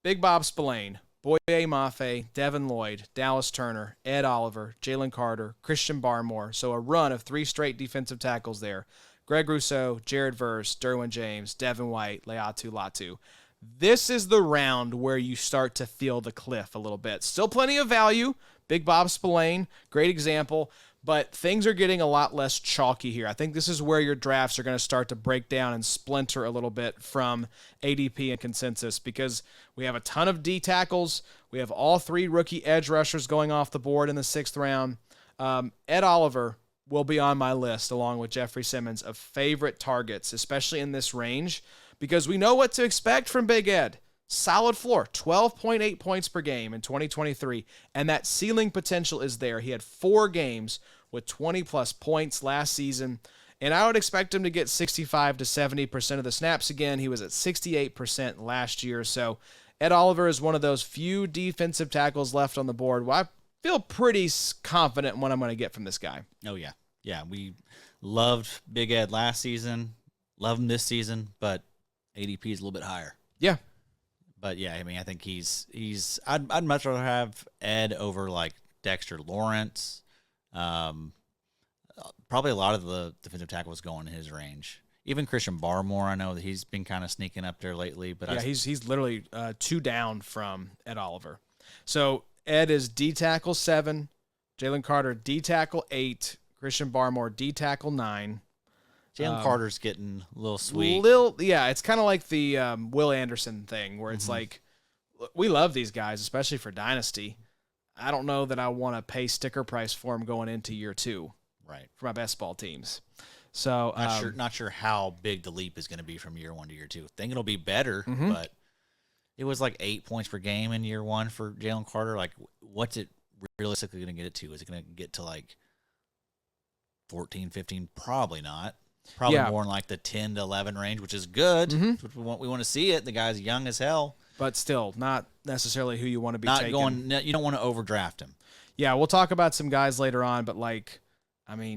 Big Bob Spillane, Foye Oluokun, Devin Lloyd, Dallas Turner, Ed Oliver, Jalen Carter, Christian Barmore. So a run of 3 straight defensive tackles there. Greg Rousseau, Jared Verse, Derwin James, Devin White, Leatu Latu. This is the round where you start to feel the cliff a little bit. Still plenty of value. Big Bob Spillane, great example. But things are getting a lot less chalky here. I think this is where your drafts are going to start to break down and splinter a little bit from ADP and consensus because we have a ton of D tackles. We have all 3 rookie edge rushers going off the board in the 6th round. Ed Oliver will be on my list along with Jeffery Simmons of favorite targets, especially in this range, because we know what to expect from Big Ed. Solid floor, 12.8 points per game in 2023, and that ceiling potential is there. He had 4 games with 20-plus points last season, and I would expect him to get 65 to 70% of the snaps again. He was at 68% last year, so Ed Oliver is one of those few defensive tackles left on the board. Well, I feel pretty confident in what I'm going to get from this guy. Oh, yeah. Yeah, we loved Big Ed last season, love him this season, but ADP is a little bit higher. Yeah. But yeah, I mean, I think I'd much rather have Ed over like Dexter Lawrence. Probably a lot of the defensive tackles going in his range. Even Christian Barmore, I know that he's been kind of sneaking up there lately. But yeah, he's literally 2 down from Ed Oliver. So Ed is D tackle 7, Jalen Carter D tackle 8, Christian Barmore D tackle 9. Jalen Carter's getting a little sweet. It's kind of like the Will Anderson thing where it's like, we love these guys, especially for Dynasty. I don't know that I want to pay sticker price for them going into year 2, right? For my best ball teams. So not sure how big the leap is going to be from year 1 to year 2. Think it'll be better, but it was like 8 points per game in year 1 for Jalen Carter. Like, what's it realistically going to get it to? Is it going to get to like 14, 15? Probably not. Probably more in like the 10 to 11 range, which is good. Which we want to see it. The guy's young as hell. But still, not necessarily who you want to be taking. You don't want to overdraft him. Yeah, we'll talk about some guys later on, but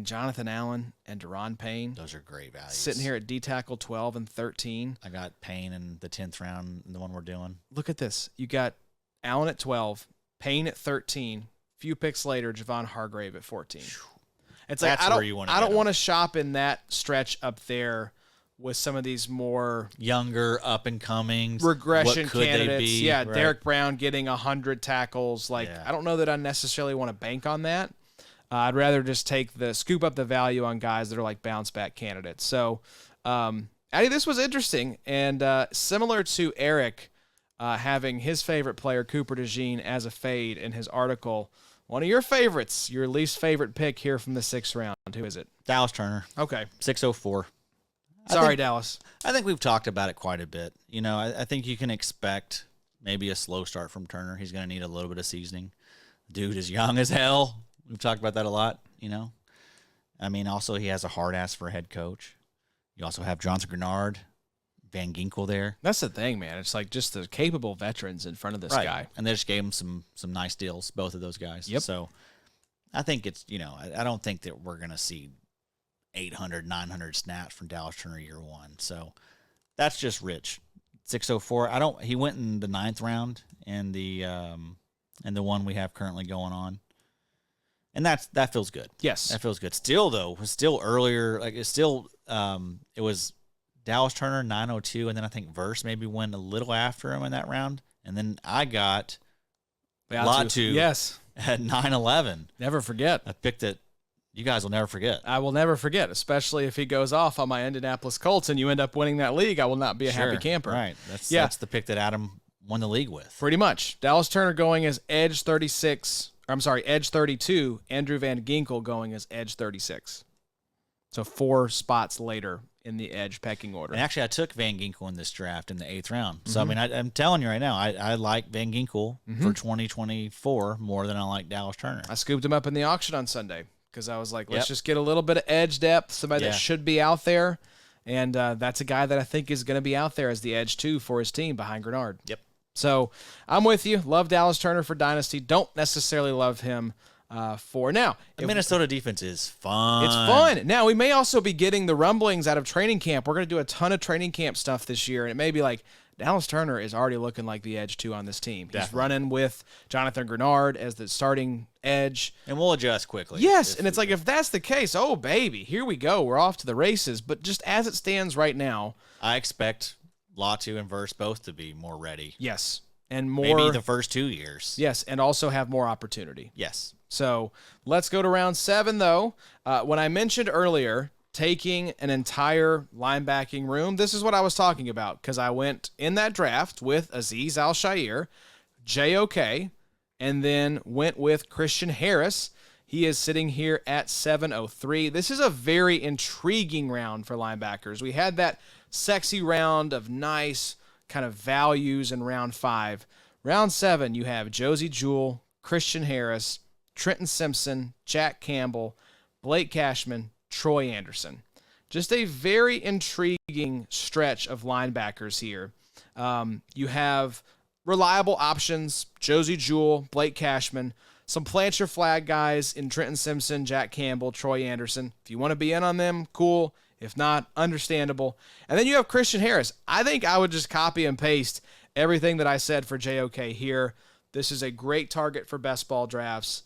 Jonathan Allen and Deron Payne. Those are great values. Sitting here at D tackle 12 and 13. I got Payne in the 10th round, the one we're doing. Look at this. You got Allen at 12, Payne at 13. Few picks later, Javon Hargrave at 14. It's like, I don't want to shop in that stretch up there with some of these more younger up and coming regression candidates. Yeah, right. Derek Brown getting 100 tackles. I don't know that I necessarily want to bank on that. I'd rather just scoop up the value on guys that are like bounce back candidates. So, Addy, this was interesting and similar to Eric having his favorite player Cooper DeJean as a fade in his article. One of your favorites, your least favorite pick here from the 6th round. Who is it? Dallas Turner. Okay. 604. Sorry, Dallas. I think we've talked about it quite a bit. I think you can expect maybe a slow start from Turner. He's going to need a little bit of seasoning. Dude is young as hell. We've talked about that a lot, I mean, also he has a hard ass for a head coach. You also have Johnson Grenard, Van Ginkel there. That's the thing, man. It's like just the capable veterans in front of this guy. And they just gave him some nice deals, both of those guys. Yep. So I think it's, I don't think that we're going to see 800, 900 snaps from Dallas Turner year 1. So that's just rich. 604. He went in the 9th round and the one we have currently going on. And that feels good. Yes. That feels good. Still though, earlier, like it's still it was Dallas Turner 902, and then I think Verse maybe went a little after him in that round, and then I got Latu yes at 911. Never forget. I picked it. You guys will never forget. I will never forget, especially if he goes off on my Indianapolis Colts and you end up winning that league. I will not be a happy camper. Right. That's the pick that Adam won the league with. Pretty much. Dallas Turner going as edge 36. Edge 32. Andrew Van Ginkel going as edge 36. So 4 spots later in the edge pecking order. And actually, I took Van Ginkel in this draft in the 8th round. So, I mean, I'm telling you right now, I like Van Ginkel for 2024 more than I like Dallas Turner. I scooped him up in the auction on Sunday because I was like, let's just get a little bit of edge depth, somebody that should be out there. And that's a guy that I think is going to be out there as the edge, too, for his team behind Grenard. Yep. So I'm with you. Love Dallas Turner for Dynasty. Don't necessarily love him for now. The Minnesota defense is fun. It's fun. Now, we may also be getting the rumblings out of training camp. We're going to do a ton of training camp stuff this year, and it may be like Dallas Turner is already looking like the edge, too, on this team. He's running with Jonathan Grenard as the starting edge. And we'll adjust quickly. Yes, and it's like, if that's the case, oh, baby, here we go. We're off to the races. But just as it stands right now, I expect Latu and Verse both to be more ready. Yes. And more. Maybe the first 2 years. Yes, and also have more opportunity. Yes. So let's go to round 7, though. When I mentioned earlier taking an entire linebacking room, this is what I was talking about, because I went in that draft with Azeez Al-Shaair, JOK, and then went with Christian Harris. He is sitting here at 703. This is a very intriguing round for linebackers. We had that sexy round of nice kind of values in round 5. Round 7, you have Josey Jewell, Christian Harris, Trenton Simpson, Jack Campbell, Blake Cashman, Troy Anderson. Just a very intriguing stretch of linebackers here. You have reliable options, Josey Jewell, Blake Cashman, some plant your flag guys in Trenton Simpson, Jack Campbell, Troy Anderson. If you want to be in on them, cool. If not, understandable. And then you have Christian Harris. I think I would just copy and paste everything that I said for JOK here. This is a great target for best ball drafts.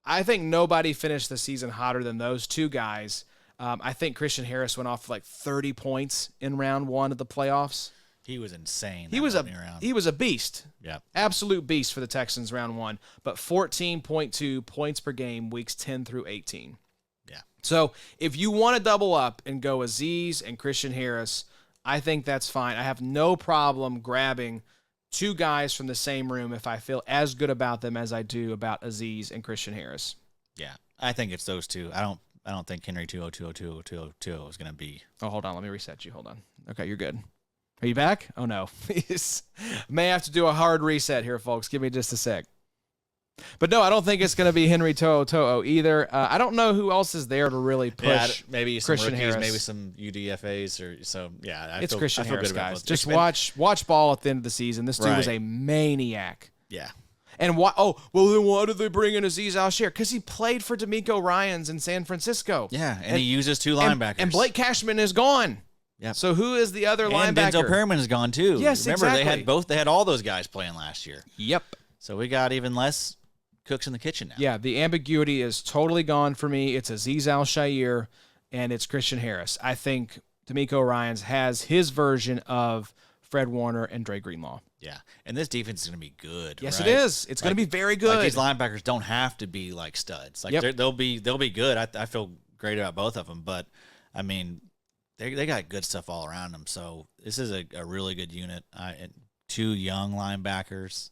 I think nobody finished the season hotter than those two guys. I think Christian Harris went off like 30 points in round 1 of the playoffs. He was insane. He was a beast. Yeah. Absolute beast for the Texans round 1, but 14.2 points per game weeks 10 through 18. Yeah. So if you want to double up and go Azeez and Christian Harris, I think that's fine. I have no problem grabbing 2 guys from the same room if I feel as good about them as I do about Azeez and Christian Harris. Yeah. I think it's those 2. I don't think Henry 2020202 is going to be. Oh, hold on. Let me reset you. Hold on. Okay, you're good. Are you back? Oh, no. May have to do a hard reset here, folks. Give me just a sec. But no, I don't think it's going to be Henry To'o either. I don't know who else is there to really push. Maybe some Christian rookies, Harris. maybe some UDFAs or so. Yeah, It's Christian Harris, good about guys. both. Just watch ball at the end of the season. This dude was a maniac. Yeah. And why? Oh, well, then why did they bring in Azeez Al-Shaair? Because he played for D'Amico Ryans in San Francisco. Yeah, and he uses 2 linebackers. And Blake Cashman is gone. Yeah. So who is the other linebacker? And Denzel Perryman is gone too. Yes, Remember, exactly. they had all those guys playing last year. Yep. So we got even less cooks in the kitchen now. Yeah, the ambiguity is totally gone for me. It's Azeez Al-Shaair and it's Christian Harris. I think D'Amico Ryans has his version of Fred Warner and Dre Greenlaw. Yeah, and this defense is going to be good. Yes, right? it is. It's going to be very good. Like these linebackers don't have to be like studs. Like they'll be good. I feel great about both of them, but I mean, they got good stuff all around them. So this is a really good unit. And 2 young linebackers.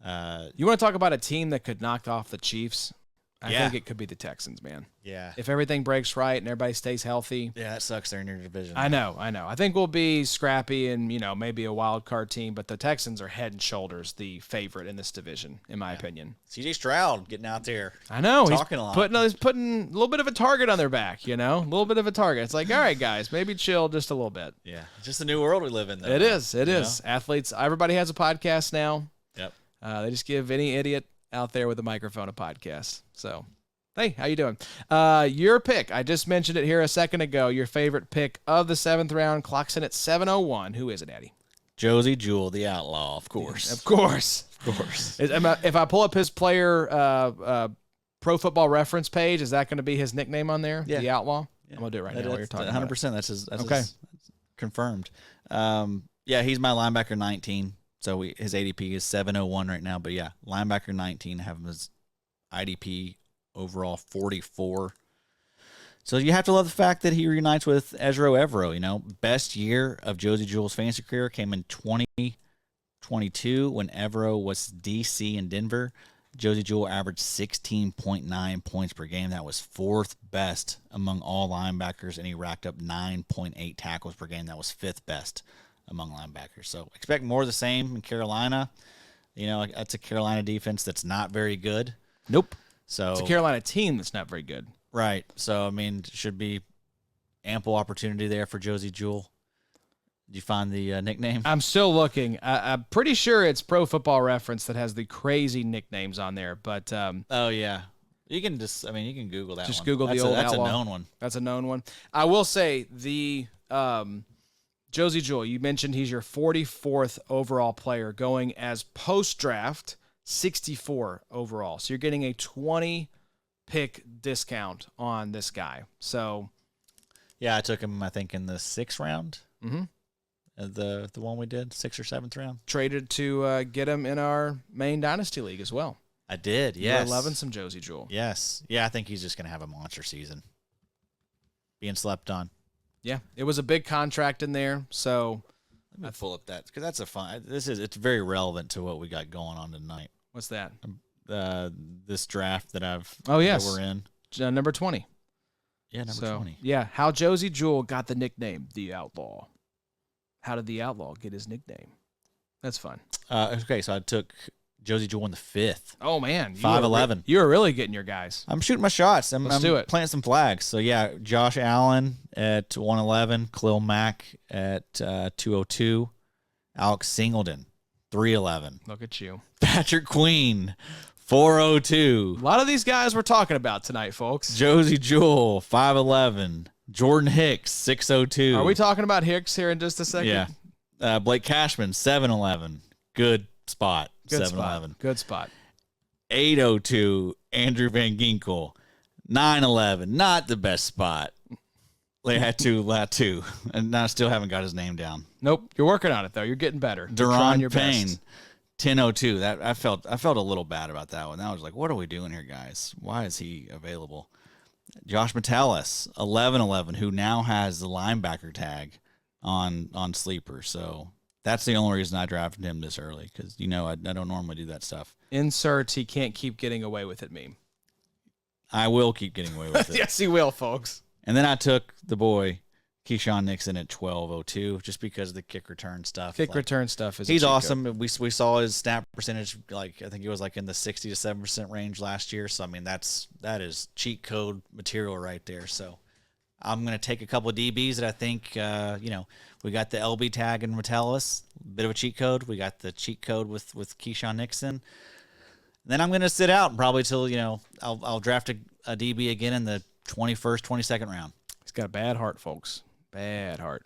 You want to talk about a team that could knock off the Chiefs? I think it could be the Texans, man. Yeah. If everything breaks right and everybody stays healthy. Yeah, that sucks. They're in your division. I know. I think we'll be scrappy and, maybe a wild card team, but the Texans are head and shoulders the favorite in this division, in my opinion. CJ Stroud getting out there. I know. Talking a lot. He's putting a little bit of a target on their back, a little bit of a target. It's like, all right, guys, maybe chill just a little bit. Yeah. It's just a new world we live in, though. It is. Athletes, everybody has a podcast now. Yep. They just give any idiot out there with a microphone a podcast. So, hey, how you doing? Your pick, I just mentioned it here a second ago, your favorite pick of the 7th round, clocks in at 7:01. Who is it, Addy? Josey Jewell, the outlaw, of course. Of course. If I pull up his player Pro Football Reference page, is that going to be his nickname on there? Yeah. The outlaw? I'm gonna do it right now while you're talking. 100%. That's his. That's Okay. his, confirmed. Yeah, he's my linebacker 19. So his ADP is 701 right now. But yeah, linebacker 19. Have him as IDP overall 44. So you have to love the fact that he reunites with Ezra Evero. You know, best year of Josey Jewell's fantasy career came in 2022 when Evero was DC in Denver. Josey Jewell averaged 16.9 points per game. That was fourth best among all linebackers, and he racked up 9.8 tackles per game. That was fifth best among linebackers. So expect more of the same in Carolina. You know, that's a Carolina defense that's not very good. Nope. So It's a Carolina team that's not very good. right. So I mean, should be ample opportunity there for Josey Jewell. Did you find the nickname? I'm still looking. I'm pretty sure it's Pro Football Reference that has the crazy nicknames on there, but Oh yeah, you can just. I mean, you can Google that. Just one. Google the That's old That's outlaw. a known one. that's a known one. I will say the Josey Jewell, you mentioned he's your 44th overall player going as post-draft 64 overall. So you're getting a 20-pick discount on this guy. So Yeah, I took him. I think in the 6th round. Mhm. The one we did 6th or 7th round. traded to get him in our main Dynasty League as well. I did. You're Yes. loving some Josey Jewell. Yes. Yeah, I think he's just gonna have a monster season. Being slept on. Yeah, it was a big contract in there. So Let me pull up that because that's a fun. It's very relevant to what we got going on tonight. what's that? This draft that Oh, yes. that we're in. Number 20. Yeah, number So, 20. yeah, how Josey Jewell got the nickname The Outlaw. How did the Outlaw get his nickname? That's fun. Okay, so I took Josey Jewell in the 5th. Oh, man. 5'11". You were really getting your guys. I'm shooting my shots. I'm Let's do it. planting some flags. So, yeah, Josh Allen at 111, Khalil Mack at 202, Alex Singleton, 311, Look at you. Patrick Queen, 402, A lot of these guys we're talking about tonight, folks. Josey Jewell, 511, Jordan Hicks, 602. Are we talking about Hicks here in just a second? Yeah. Blake Cashman, 711. Good spot, Good 711. spot. Good spot. 802, Andrew Van Ginkel. 911, not the best spot. Latu, and I still haven't got his name down. Nope. You're working on it, though. You're getting better. You're trying Deron your Payne, best. 1002. That I felt a little bad about that one. I was like, what are we doing here, guys? Why is he available? Josh Metellus, 1111, who now has the linebacker tag on Sleeper. So that's the only reason I drafted him this early because, I don't normally do that stuff. Insert he can't keep getting away with it meme. I will keep getting away with it. Yes, he will, folks. And then I took the boy, Keyshawn Nixon, at 1202 just because of the kick return stuff. Kick Like, return stuff is a he's cheat code. awesome. We saw his snap percentage, I think he was in the 60 to 7% range last year. So I mean that is cheat code material right there. So I'm gonna take a couple of DBs that I think we got the LB tag in Metellus, bit of a cheat code. We got the cheat code with Keyshawn Nixon. And then I'm gonna sit out probably till I'll draft a DB again in the 21st, 22nd round. He's got a bad heart, folks. Bad heart.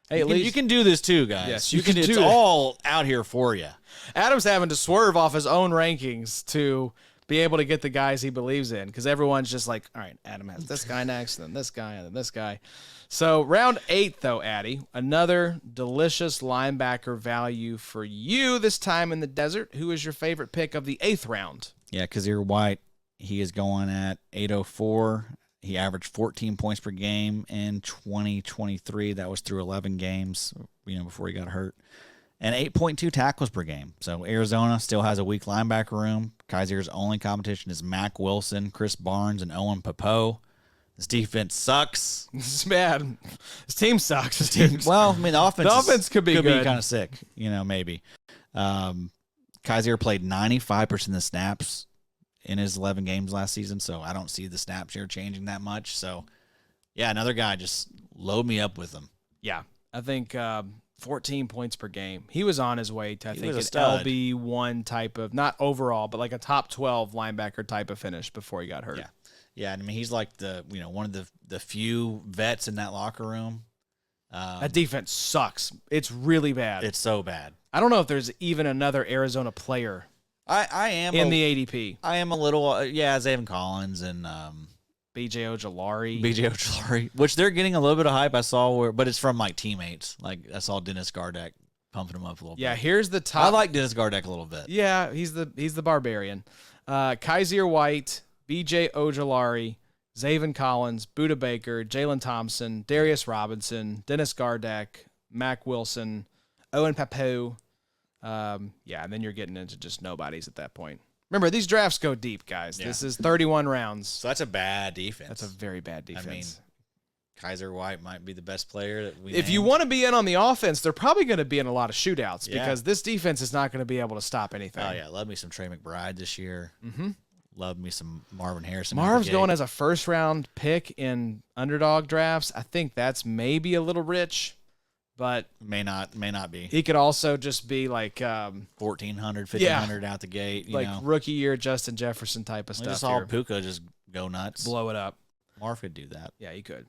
Hey, You can do this too, guys. Yes, you you can can. It's do it. all out here for you. Adam's having to swerve off his own rankings to be able to get the guys he believes in because everyone's just like, all right, Adam has this guy next, and then this guy, and then this guy. So round 8, though, Addy, another delicious linebacker value for you this time in the desert. Who is your favorite pick of the 8th round? Yeah, Kyzir White, he is going at 804. He averaged 14 points per game in 2023. That was through 11 games, before he got hurt. And 8.2 tackles per game. So Arizona still has a weak linebacker room. Kyzir's only competition is Mac Wilson, Chris Barnes, and Owen Popo. This defense sucks. This is bad. This team sucks. Well, I mean, the offense could be good. kind of sick, maybe. Kyzir played 95% of the snaps in his 11 games last season, so I don't see the snap share changing that much. So, yeah, another guy, just load me up with him. Yeah, I think 14 points per game. He was on his way to, I think, was a an stud. LB1 type of, not overall, but like a top 12 linebacker type of finish before he got hurt. Yeah. Yeah, I mean, he's like one of the few vets in that locker room. That defense sucks. It's really bad. It's so bad. I don't know if there's even another Arizona player I am in the ADP. I am a little Zayvon Collins and B.J. Ojulari. B.J. Ojulari, which they're getting a little bit of hype. I saw but it's from like teammates. Like I saw Dennis Gardeck pumping him up a little bit. Yeah, here's the top. I like Dennis Gardeck a little bit. Yeah, he's the barbarian. Kyzir White, B.J. Ojulari, Zaven Collins, Budda Baker, Jalen Thompson, Darius Robinson, Dennis Gardeck, Mac Wilson, Owen Papu. And then you're getting into just nobodies at that point. Remember, these drafts go deep, guys. Yeah. This is 31 rounds. So that's a bad defense. That's a very bad defense. I mean, Kyzir White might be the best player that we If you want to be in on the offense, they're probably going to be in a lot of shootouts Yeah. because this defense is not going to be able to stop anything. Oh, yeah. Love me some Trey McBride this year. Mm-hmm. Love me some Marvin Harrison. Marv's going as a first-round pick in underdog drafts. I think that's maybe a little rich, but may not be. he could also just be like 1,400, 1,500 out the gate. You know. rookie year Justin Jefferson type of We stuff. just saw here. Puka just go nuts. Blow it up. Marv could do that. Yeah, he could.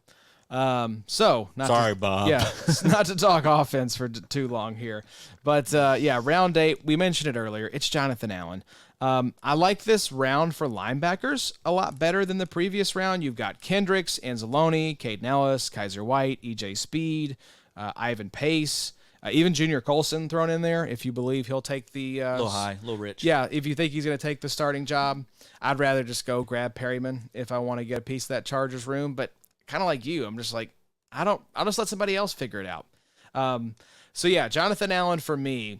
Sorry, Bob. Yeah, not to talk offense for too long here. But, round 8, we mentioned it earlier. It's Jonathan Allen. I like this round for linebackers a lot better than the previous round. You've got Kendricks, Anzalone, Caden Ellis, Kyzir White, E.J. Speed, Ivan Pace, even Junior Colson thrown in there if you believe he'll take the A little high, a little rich. Yeah, if you think he's going to take the starting job. I'd rather just go grab Perryman if I want to get a piece of that Chargers room. But kind of like you, I'm just like, I'll just let somebody else figure it out. Jonathan Allen for me.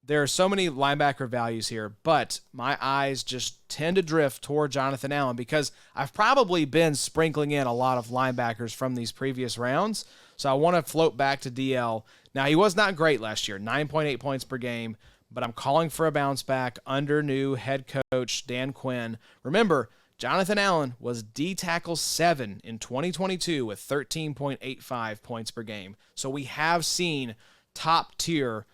There are so many linebacker values here, but my eyes just tend to drift toward Jonathan Allen because I've probably been sprinkling in a lot of linebackers from these previous rounds. So I want to float back to DL. Now, he was not great last year, 9.8 points per game, but I'm calling for a bounce back under new head coach Dan Quinn. Remember, Jonathan Allen was D-tackle 7 in 2022 with 13.85 points per game. So we have seen top-tier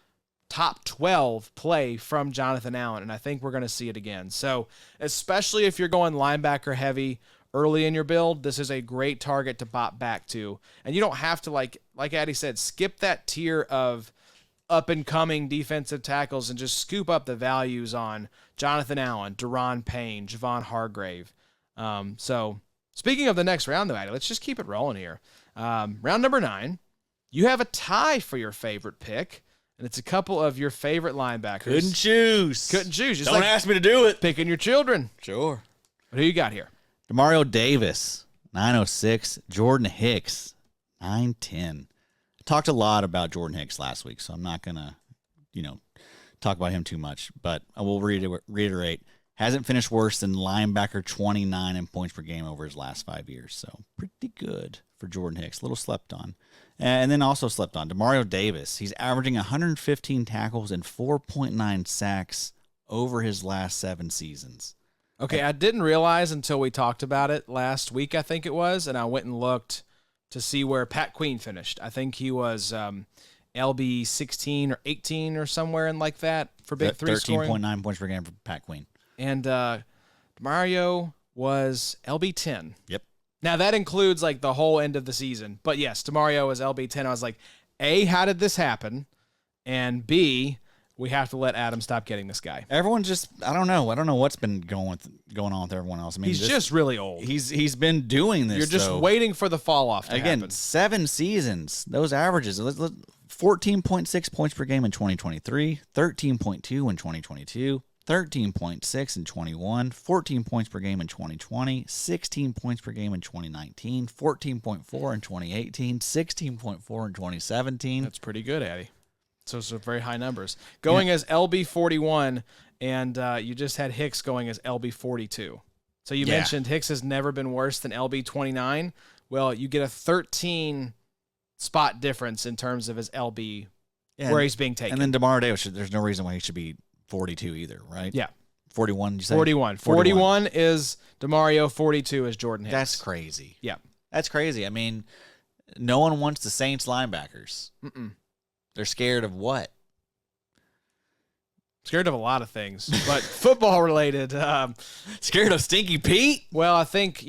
top 12 play from Jonathan Allen, and I think we're going to see it again. So especially if you're going linebacker heavy early in your build, this is a great target to bop back to. And you don't have to, like Addy said, skip that tier of up-and-coming defensive tackles and just scoop up the values on Jonathan Allen, Deron Payne, Javon Hargrave. So speaking of the next round, though, Addy, let's just keep it rolling here. Round number 9, you have a tie for your favorite pick. And it's a couple of your favorite linebackers. Couldn't choose. Just Don't ask me to do it. Picking your children. Sure. But who you got here? Demario Davis, 906. Jordan Hicks, 910. I talked a lot about Jordan Hicks last week, so I'm not going to, talk about him too much. But I will reiterate, hasn't finished worse than linebacker 29 in points per game over his last 5 years. So pretty good for Jordan Hicks. A little slept on. And then also slept on Demario Davis. He's averaging 115 tackles and 4.9 sacks over his last 7 seasons. Okay, I didn't realize until we talked about it last week, I think it was, and I went and looked to see where Pat Queen finished. I think he was LB 16 or 18 or somewhere in like that for Big 3 scoring. 13.9 points per game for Pat Queen. And Demario was LB 10. Yep. Now, that includes, like, the whole end of the season. But, yes, Demario was LB10. I was like, A, how did this happen? And, B, we have to let Adam stop getting this guy. Everyone just, I don't know what's been going on with everyone else. I mean, he's just really old. He's been doing this. You're just waiting for the fall off to happen. 7 seasons. Those averages, 14.6 points per game in 2023, 13.2 in 2022. 13.6 in 21, 14 points per game in 2020, 16 points per game in 2019, 14.4 in 2018, 16.4 in 2017. That's pretty good, Addy. So some very high numbers. Going as LB41, and you just had Hicks going as LB42. So you mentioned Hicks has never been worse than LB29. Well, you get a 13 spot difference in terms of his LB where he's being taken. And then Demario Davis, there's no reason why he should be 42 either, right? Yeah. 41, you say? 41. 41 is Demario, 42 is Jordan Hicks. That's crazy. Yeah. That's crazy. I mean, no one wants the Saints linebackers. They're scared of what? Scared of a lot of things, but football related. Scared of Stinky Pete? Well, I think,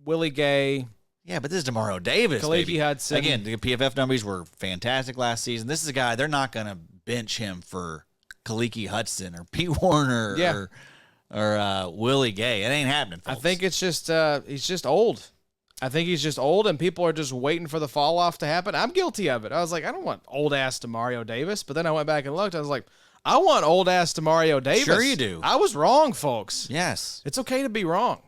Willie Gay. Yeah, but this is Demario Davis. Khaleke Hudson. Again, the PFF numbers were fantastic last season. This is a guy, they're not going to bench him for Khaleke Hudson or Pete Warner or Willie Gay. It ain't happening, folks. I think it's just he's just old. I think he's just old, and people are just waiting for the fall off to happen. I'm guilty of it. I was like, I don't want old ass Demario Davis, but then I went back and looked. I was like, I want old ass Demario Davis. Sure you do. I was wrong, folks. Yes. It's okay to be wrong.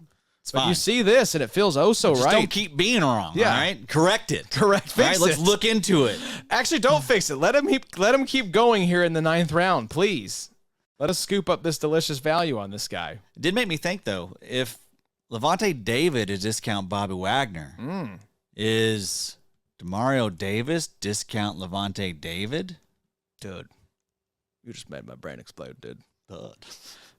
But fine. you see this, and it feels oh so Just right. don't keep being wrong. Yeah. All right. Correct it. Correct. All right. Fix Let's it. look into it. Actually, don't fix it. Let him keep going here in the 9th round, please. Let us scoop up this delicious value on this guy. It did make me think though, if Levante David is discount Bobby Wagner, is Demario Davis discount Levante David? Dude, you just made my brain explode, dude. But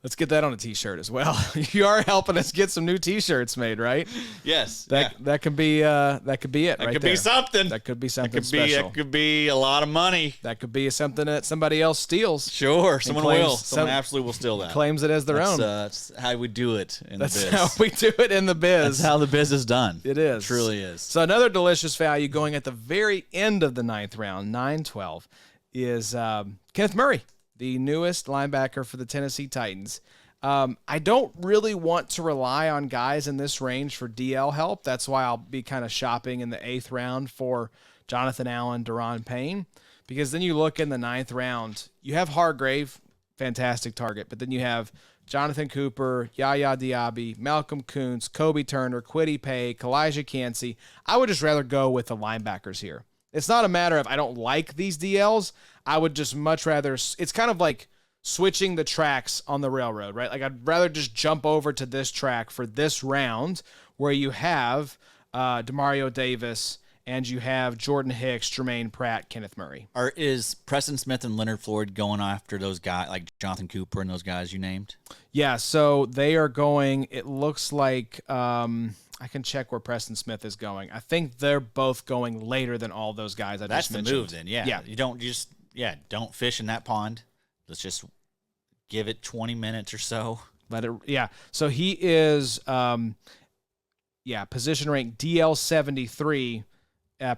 Let's get that on a t-shirt as well. You are helping us get some new t-shirts made, right? yes, That could be it that right could there. be something. That could be something That special. could be a lot of money. That could be something that somebody else steals. Sure, someone claims will. Someone some- absolutely will steal that. Claims it as their own. That's how we do it in That's the biz. how we do it in the biz. That's how the biz is done. It is. It truly is. So another delicious value going at the very end of the 9th round, 9-12, is Kenneth Murray, the newest linebacker for the Tennessee Titans. I don't really want to rely on guys in this range for DL help. That's why I'll be kind of shopping in the 8th round for Jonathan Allen, Daron Payne, because then you look in the 9th round, you have Hargrave, fantastic target, but then you have Jonathan Cooper, Yaya Diaby, Malcolm Kuntz, Kobe Turner, Kwity Paye, Kalijah Cansey. I would just rather go with the linebackers here. It's not a matter of I don't like these DLs. I would just much rather, it's kind of like switching the tracks on the railroad, right? Like I'd rather just jump over to this track for this round where you have Demario Davis and you have Jordan Hicks, Jermaine Pratt, Kenneth Murray. Is Preston Smith and Leonard Floyd going after those guys like Jonathan Cooper and those guys you named? Yeah, so they are going, it looks like, I can check where Preston Smith is going. I think they're both going later than all those guys I That's just the mentioned. move then, yeah. You don't don't fish in that pond. Let's just give it 20 minutes or so. So he is, position rank DL 73.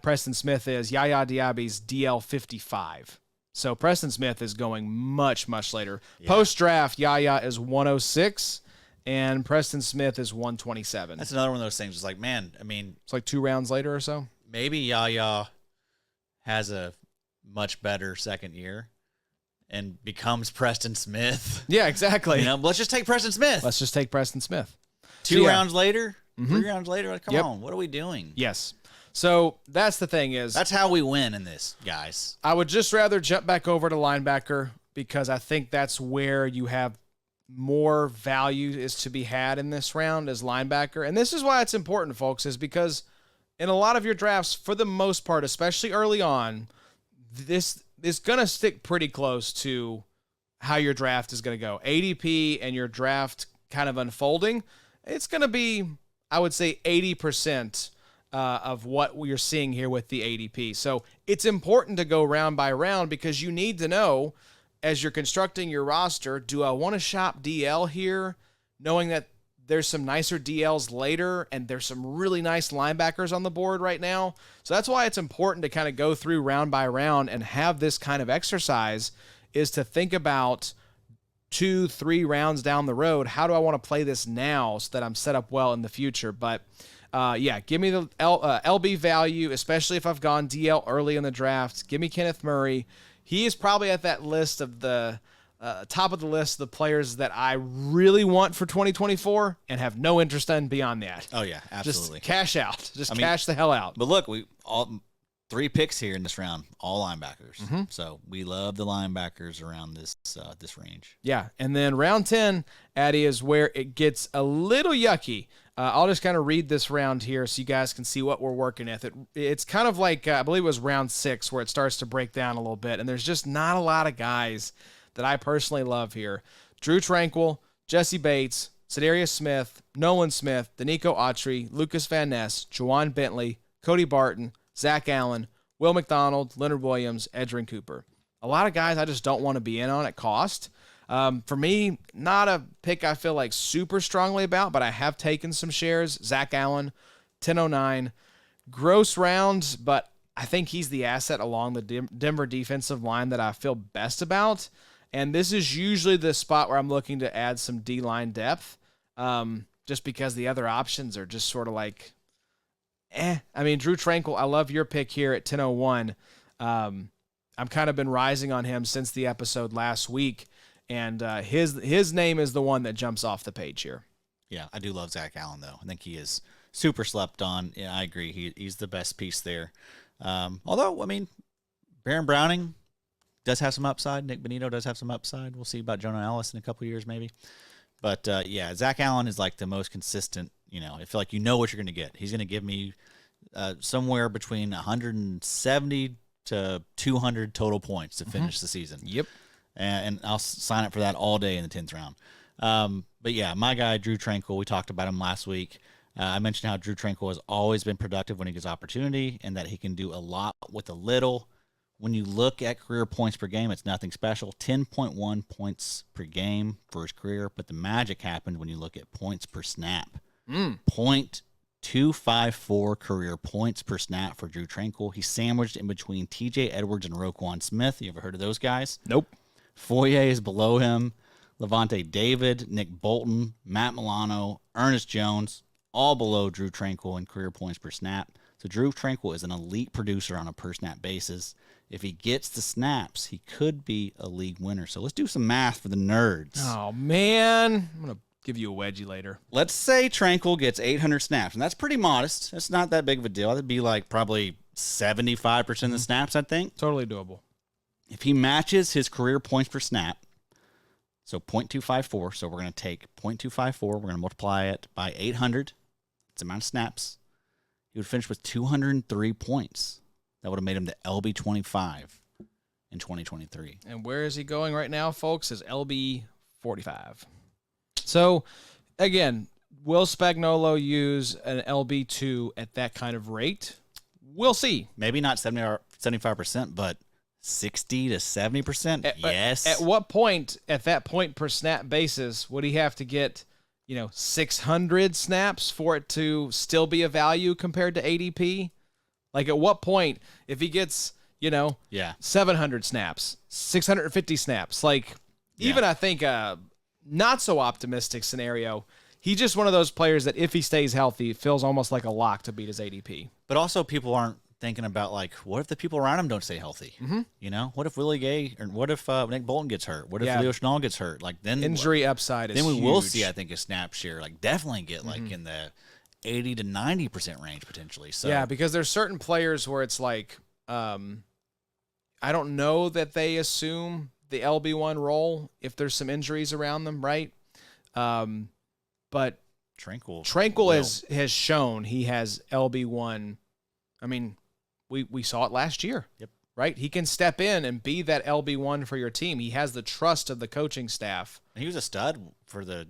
Preston Smith is Yaya Diaby's DL 55. So Preston Smith is going much, much later. Yeah. Post-draft, Yaya is 106, and Preston Smith is 127. That's another one of those things. It's like, man, I mean, It's like 2 rounds later or so. maybe Yaya has a much better second year and becomes Preston Smith. Yeah, exactly. Let's just take Preston Smith. Let's just take Preston Smith. 2 Yeah. rounds later, 3 rounds later. Like, come Yep. on, what are we doing? Yes. So that's the thing is, That's how we win in this, guys. I would just rather jump back over to linebacker because I think that's where you have more value is to be had in this round as linebacker. And this is why it's important, folks, is because in a lot of your drafts, for the most part, especially early on, this is going to stick pretty close to how your draft is going to go. ADP and your draft kind of unfolding, it's going to be, I would say, 80% of what you're seeing here with the ADP. So it's important to go round by round because you need to know as you're constructing your roster, do I want to shop DL here, knowing that there's some nicer DLs later and there's some really nice linebackers on the board right now. So that's why it's important to kind of go through round by round and have this kind of exercise is to think about 2-3 rounds down the road. How do I want to play this now so that I'm set up well in the future? But give me the LB value, especially if I've gone DL early in the draft. Give me Kenneth Murray. He is probably at that list of the top of the list of the players that I really want for 2024 and have no interest in beyond that. Oh, yeah, absolutely. Just cash out. Cash the hell out. But look, we all 3 picks here in this round, all linebackers. So we love the linebackers around this range. Yeah, and then round 10, Addy, is where it gets a little yucky. I'll just kind of read this round here so you guys can see what we're working with. It's kind of like, I believe it was round 6 where it starts to break down a little bit, and there's just not a lot of guys that I personally love here. Drue Tranquill, Jesse Bates, Sedarius Smith, Nolan Smith, Danico Autry, Lucas Van Ness, Juwan Bentley, Cody Barton, Zach Allen, Will McDonald, Leonard Williams, Edgerrin Cooper. A lot of guys I just don't want to be in on at cost. For me, not a pick I feel like super strongly about, but I have taken some shares. Zach Allen, 1009. Gross round, but I think he's the asset along the Denver defensive line that I feel best about. And this is usually the spot where I'm looking to add some D-line depth, just because the other options are just sort of like, I mean, Drue Tranquill, I love your pick here at 10:01. I've kind of been rising on him since the episode last week, and his name is the one that jumps off the page here. Yeah, I do love Zach Allen, though. I think he is super slept on. Yeah, I agree. He's the best piece there. Although, I mean, Baron Browning does have some upside. Nick Benito does have some upside. We'll see about Jonah Ellis in a couple years maybe. But, yeah, Zach Allen is like the most consistent. I feel like you know what you're going to get. He's going to give me somewhere between 170 to 200 total points to finish the season. Yep. And I'll sign up for that all day in the 10th round. But, yeah, my guy, Drue Tranquill, we talked about him last week. I mentioned how Drue Tranquill has always been productive when he gets opportunity and that he can do a lot with a little. When you look at career points per game, it's nothing special. 10.1 points per game for his career. But the magic happened when you look at points per snap. 0.254 career points per snap for Drue Tranquill. He's sandwiched in between TJ Edwards and Roquan Smith. You ever heard of those guys? Nope. Foye is below him. Levante David, Nick Bolton, Matt Milano, Ernes Jones, all below Drue Tranquill in career points per snap. So Drue Tranquill is an elite producer on a per snap basis. If he gets the snaps, he could be a league winner. So let's do some math for the nerds. Oh, man. I'm going to give you a wedgie later. Let's say Tranquill gets 800 snaps, and that's pretty modest. That's not that big of a deal. That'd be like probably 75% of the snaps, I think. Totally doable. If he matches his career points per snap, so 0.254, so we're going to take 0.254, we're going to multiply it by 800. It's the amount of snaps. He would finish with 203 points. That would have made him the LB 25 in 2023. And where is he going right now, folks? Is LB 45. So, again, will Spagnuolo use an LB2 at that kind of rate? We'll see. Maybe not 75%, but 60 to 70%? Yes. At what point, at that point per snap basis, would he have to get 600 snaps for it to still be a value compared to ADP? Like, at what point, if he gets, 700 snaps, 650 snaps, even I think a not so optimistic scenario, he's just one of those players that if he stays healthy, it feels almost like a lock to beat his ADP. But also people aren't thinking about, what if the people around him don't stay healthy? Mm-hmm. What if Willie Gay, or what if Nick Bolton gets hurt? What if Leo Chenal gets hurt? Then injury upside is then we huge. will see, I think, a snap share, definitely get in the 80 to 90% range potentially. So yeah, because there's certain players where it's I don't know that they assume the LB1 role if there's some injuries around them, right? But Tranquill has shown he has LB1. I mean, we saw it last year. Yep. Right? He can step in and be that LB1 for your team. He has the trust of the coaching staff. He was a stud for the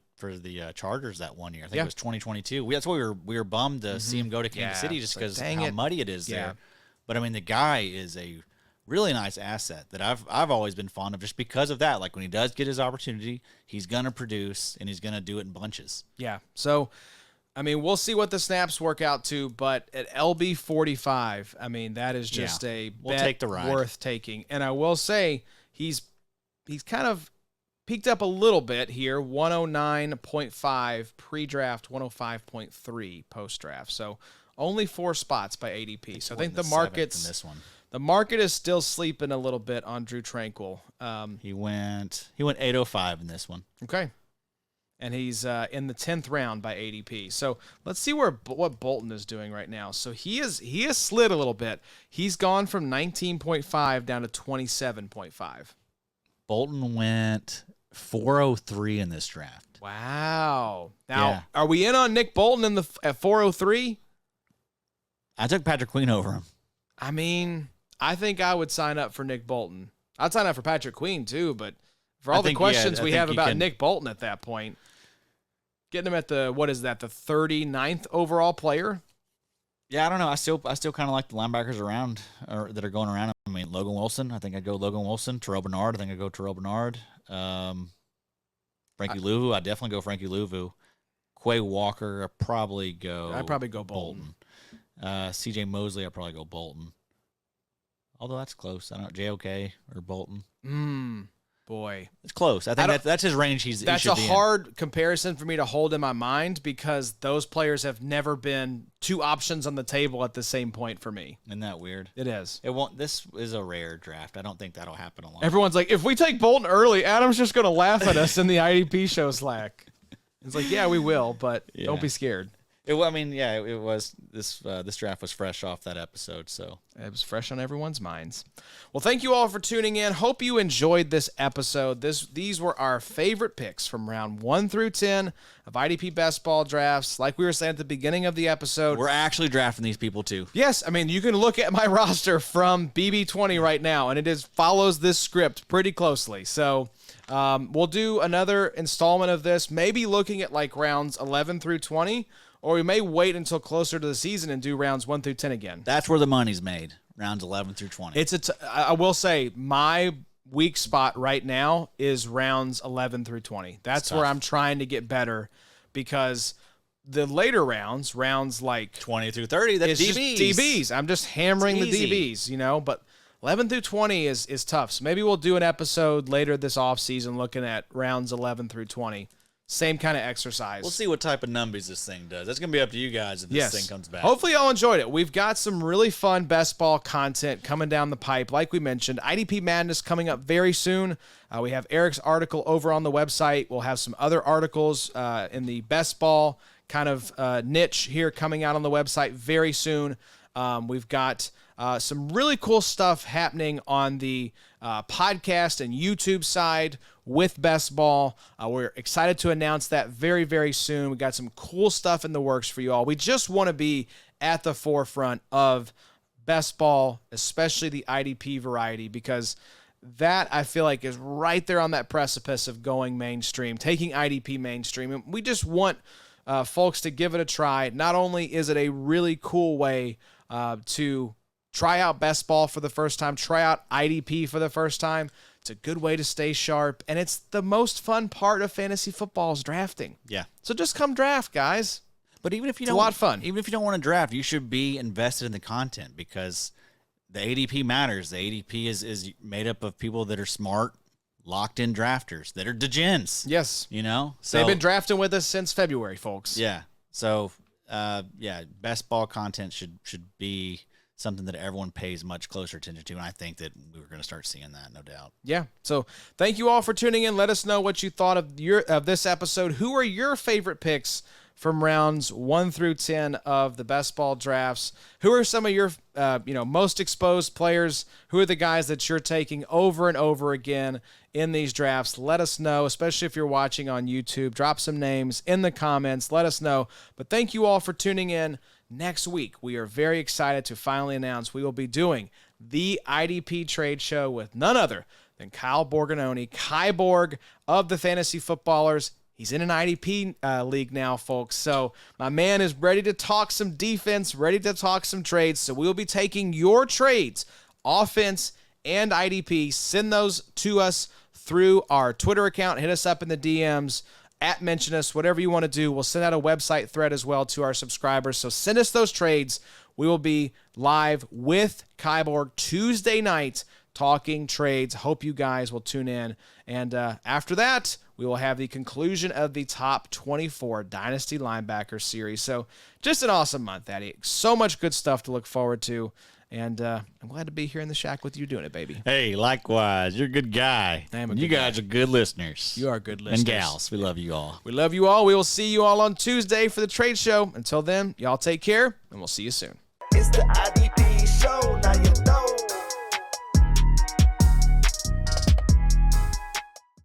Chargers that one year. I think it was 2022. That's why we were bummed to see him go to Kansas City just because how muddy it is there. But I mean, the guy is a really nice asset that I've always been fond of just because of that. When he does get his opportunity, he's gonna produce and he's gonna do it in bunches. Yeah. So, I mean, we'll see what the snaps work out to, but at LB 45, I mean, that is just we'll take the ride. Worth taking. And I will say he's kind of peaked up a little bit here, 109.5 pre-draft, 105.3 post-draft. So only 4 spots by ADP. So I think the market is still sleeping a little bit on Drue Tranquill. He went 805 in this one. Okay. And he's in the 10th round by ADP. So let's see what Bolton is doing right now. So he has slid a little bit. He's gone from 19.5 down to 27.5. Bolton went 403 in this draft. Wow. Now, Are we in on Nick Bolton at 403? I took Patrick Queen over him. I mean, I think I would sign up for Nick Bolton. I'd sign up for Patrick Queen too, but for all the questions we have about Nick Bolton at that point, getting him at the 39th overall player? Yeah, I don't know. I still kind of like the linebackers around or that are going around. I mean, Logan Wilson. I think I'd go Logan Wilson. Terrell Bernard. I think I'd go Terrell Bernard. Frankie Louvu. I'd definitely go Frankie Louvu. Quay Walker. I'd probably go Bolton. CJ Mosley. I'd probably go Bolton. Although that's close. I don't know. JOK or Bolton. Boy. It's close. I think that's his range. That's a hard comparison for me to hold in my mind because those players have never been two options on the table at the same point for me. Isn't that weird? It is. It won't. This is a rare draft. I don't think that'll happen a lot. Everyone's like, if we take Bolton early, Adam's just going to laugh at us in the IDP show Slack. It's like, yeah, we will, but don't be scared. It was. This draft was fresh off that episode, so it was fresh on everyone's minds. Well, thank you all for tuning in. Hope you enjoyed this episode. These were our favorite picks from round 1 through 10 of IDP best ball drafts. Like we were saying at the beginning of the episode, we're actually drafting these people too. Yes, I mean you can look at my roster from BB20 right now, and it follows this script pretty closely. So we'll do another installment of this, maybe looking at like rounds 11 through 20. Or we may wait until closer to the season and do rounds 1 through 10 again. That's where the money's made, rounds 11 through 20. I will say my weak spot right now is rounds 11 through 20. That's where I'm trying to get better because the later rounds like 20 through 30, that's DBs. I'm just hammering the DBs, but 11 through 20 is tough. So maybe we'll do an episode later this offseason looking at rounds 11 through 20. Same kind of exercise. We'll see what type of numbers this thing does. That's going to be up to you guys if this thing comes back. Hopefully y'all enjoyed it. We've got some really fun best ball content coming down the pipe. Like we mentioned, IDP Madness coming up very soon. We have Eric's article over on the website. We'll have some other articles in the best ball kind of niche here coming out on the website very soon. We've got some really cool stuff happening on the podcast and YouTube side with Best Ball. We're excited to announce that very, very soon. We got some cool stuff in the works for you all. We just want to be at the forefront of Best Ball, especially the IDP variety, because that I feel like is right there on that precipice of going mainstream, taking IDP mainstream. And we just want folks to give it a try. Not only is it a really cool way to try out Best Ball for the first time, try out IDP for the first time, it's a good way to stay sharp, and it's the most fun part of fantasy football is drafting. Yeah. So just come draft, guys. But even if you it's a lot of fun. Even if you don't want to draft, you should be invested in the content because the ADP matters. The ADP is made up of people that are smart, locked-in drafters, that are degens. Yes. So they've been drafting with us since February, folks. Yeah. So, best ball content should be something that everyone pays much closer attention to, and I think that we're going to start seeing that, no doubt. Yeah. So thank you all for tuning in. Let us know what you thought of this episode. Who are your favorite picks from rounds 1 through 10 of the best ball drafts? Who are some of your most exposed players? Who are the guys that you're taking over and over again in these drafts? Let us know, especially if you're watching on YouTube. Drop some names in the comments. Let us know. But thank you all for tuning in. Next week, we are very excited to finally announce we will be doing the IDP trade show with none other than Kyle Borgononi, Kyborg of the Fantasy Footballers. He's in an IDP league now, folks. So my man is ready to talk some defense, ready to talk some trades. So we'll be taking your trades, offense and IDP. Send those to us through our Twitter account. Hit us up in the DMs. @mention us, whatever you want to do. We'll send out a website thread as well to our subscribers. So send us those trades. We will be live with Kyborg Tuesday night talking trades. Hope you guys will tune in. And after that, we will have the conclusion of the top 24 Dynasty Linebacker series. So just an awesome month, Addy. So much good stuff to look forward to. And I'm glad to be here in the shack with you doing it, baby. Hey, likewise. You're a good guy. You guys are good listeners. You are good listeners. And gals. We love you all. We love you all. We will see you all on Tuesday for the trade show. Until then, y'all take care, and we'll see you soon. It's the IDP show.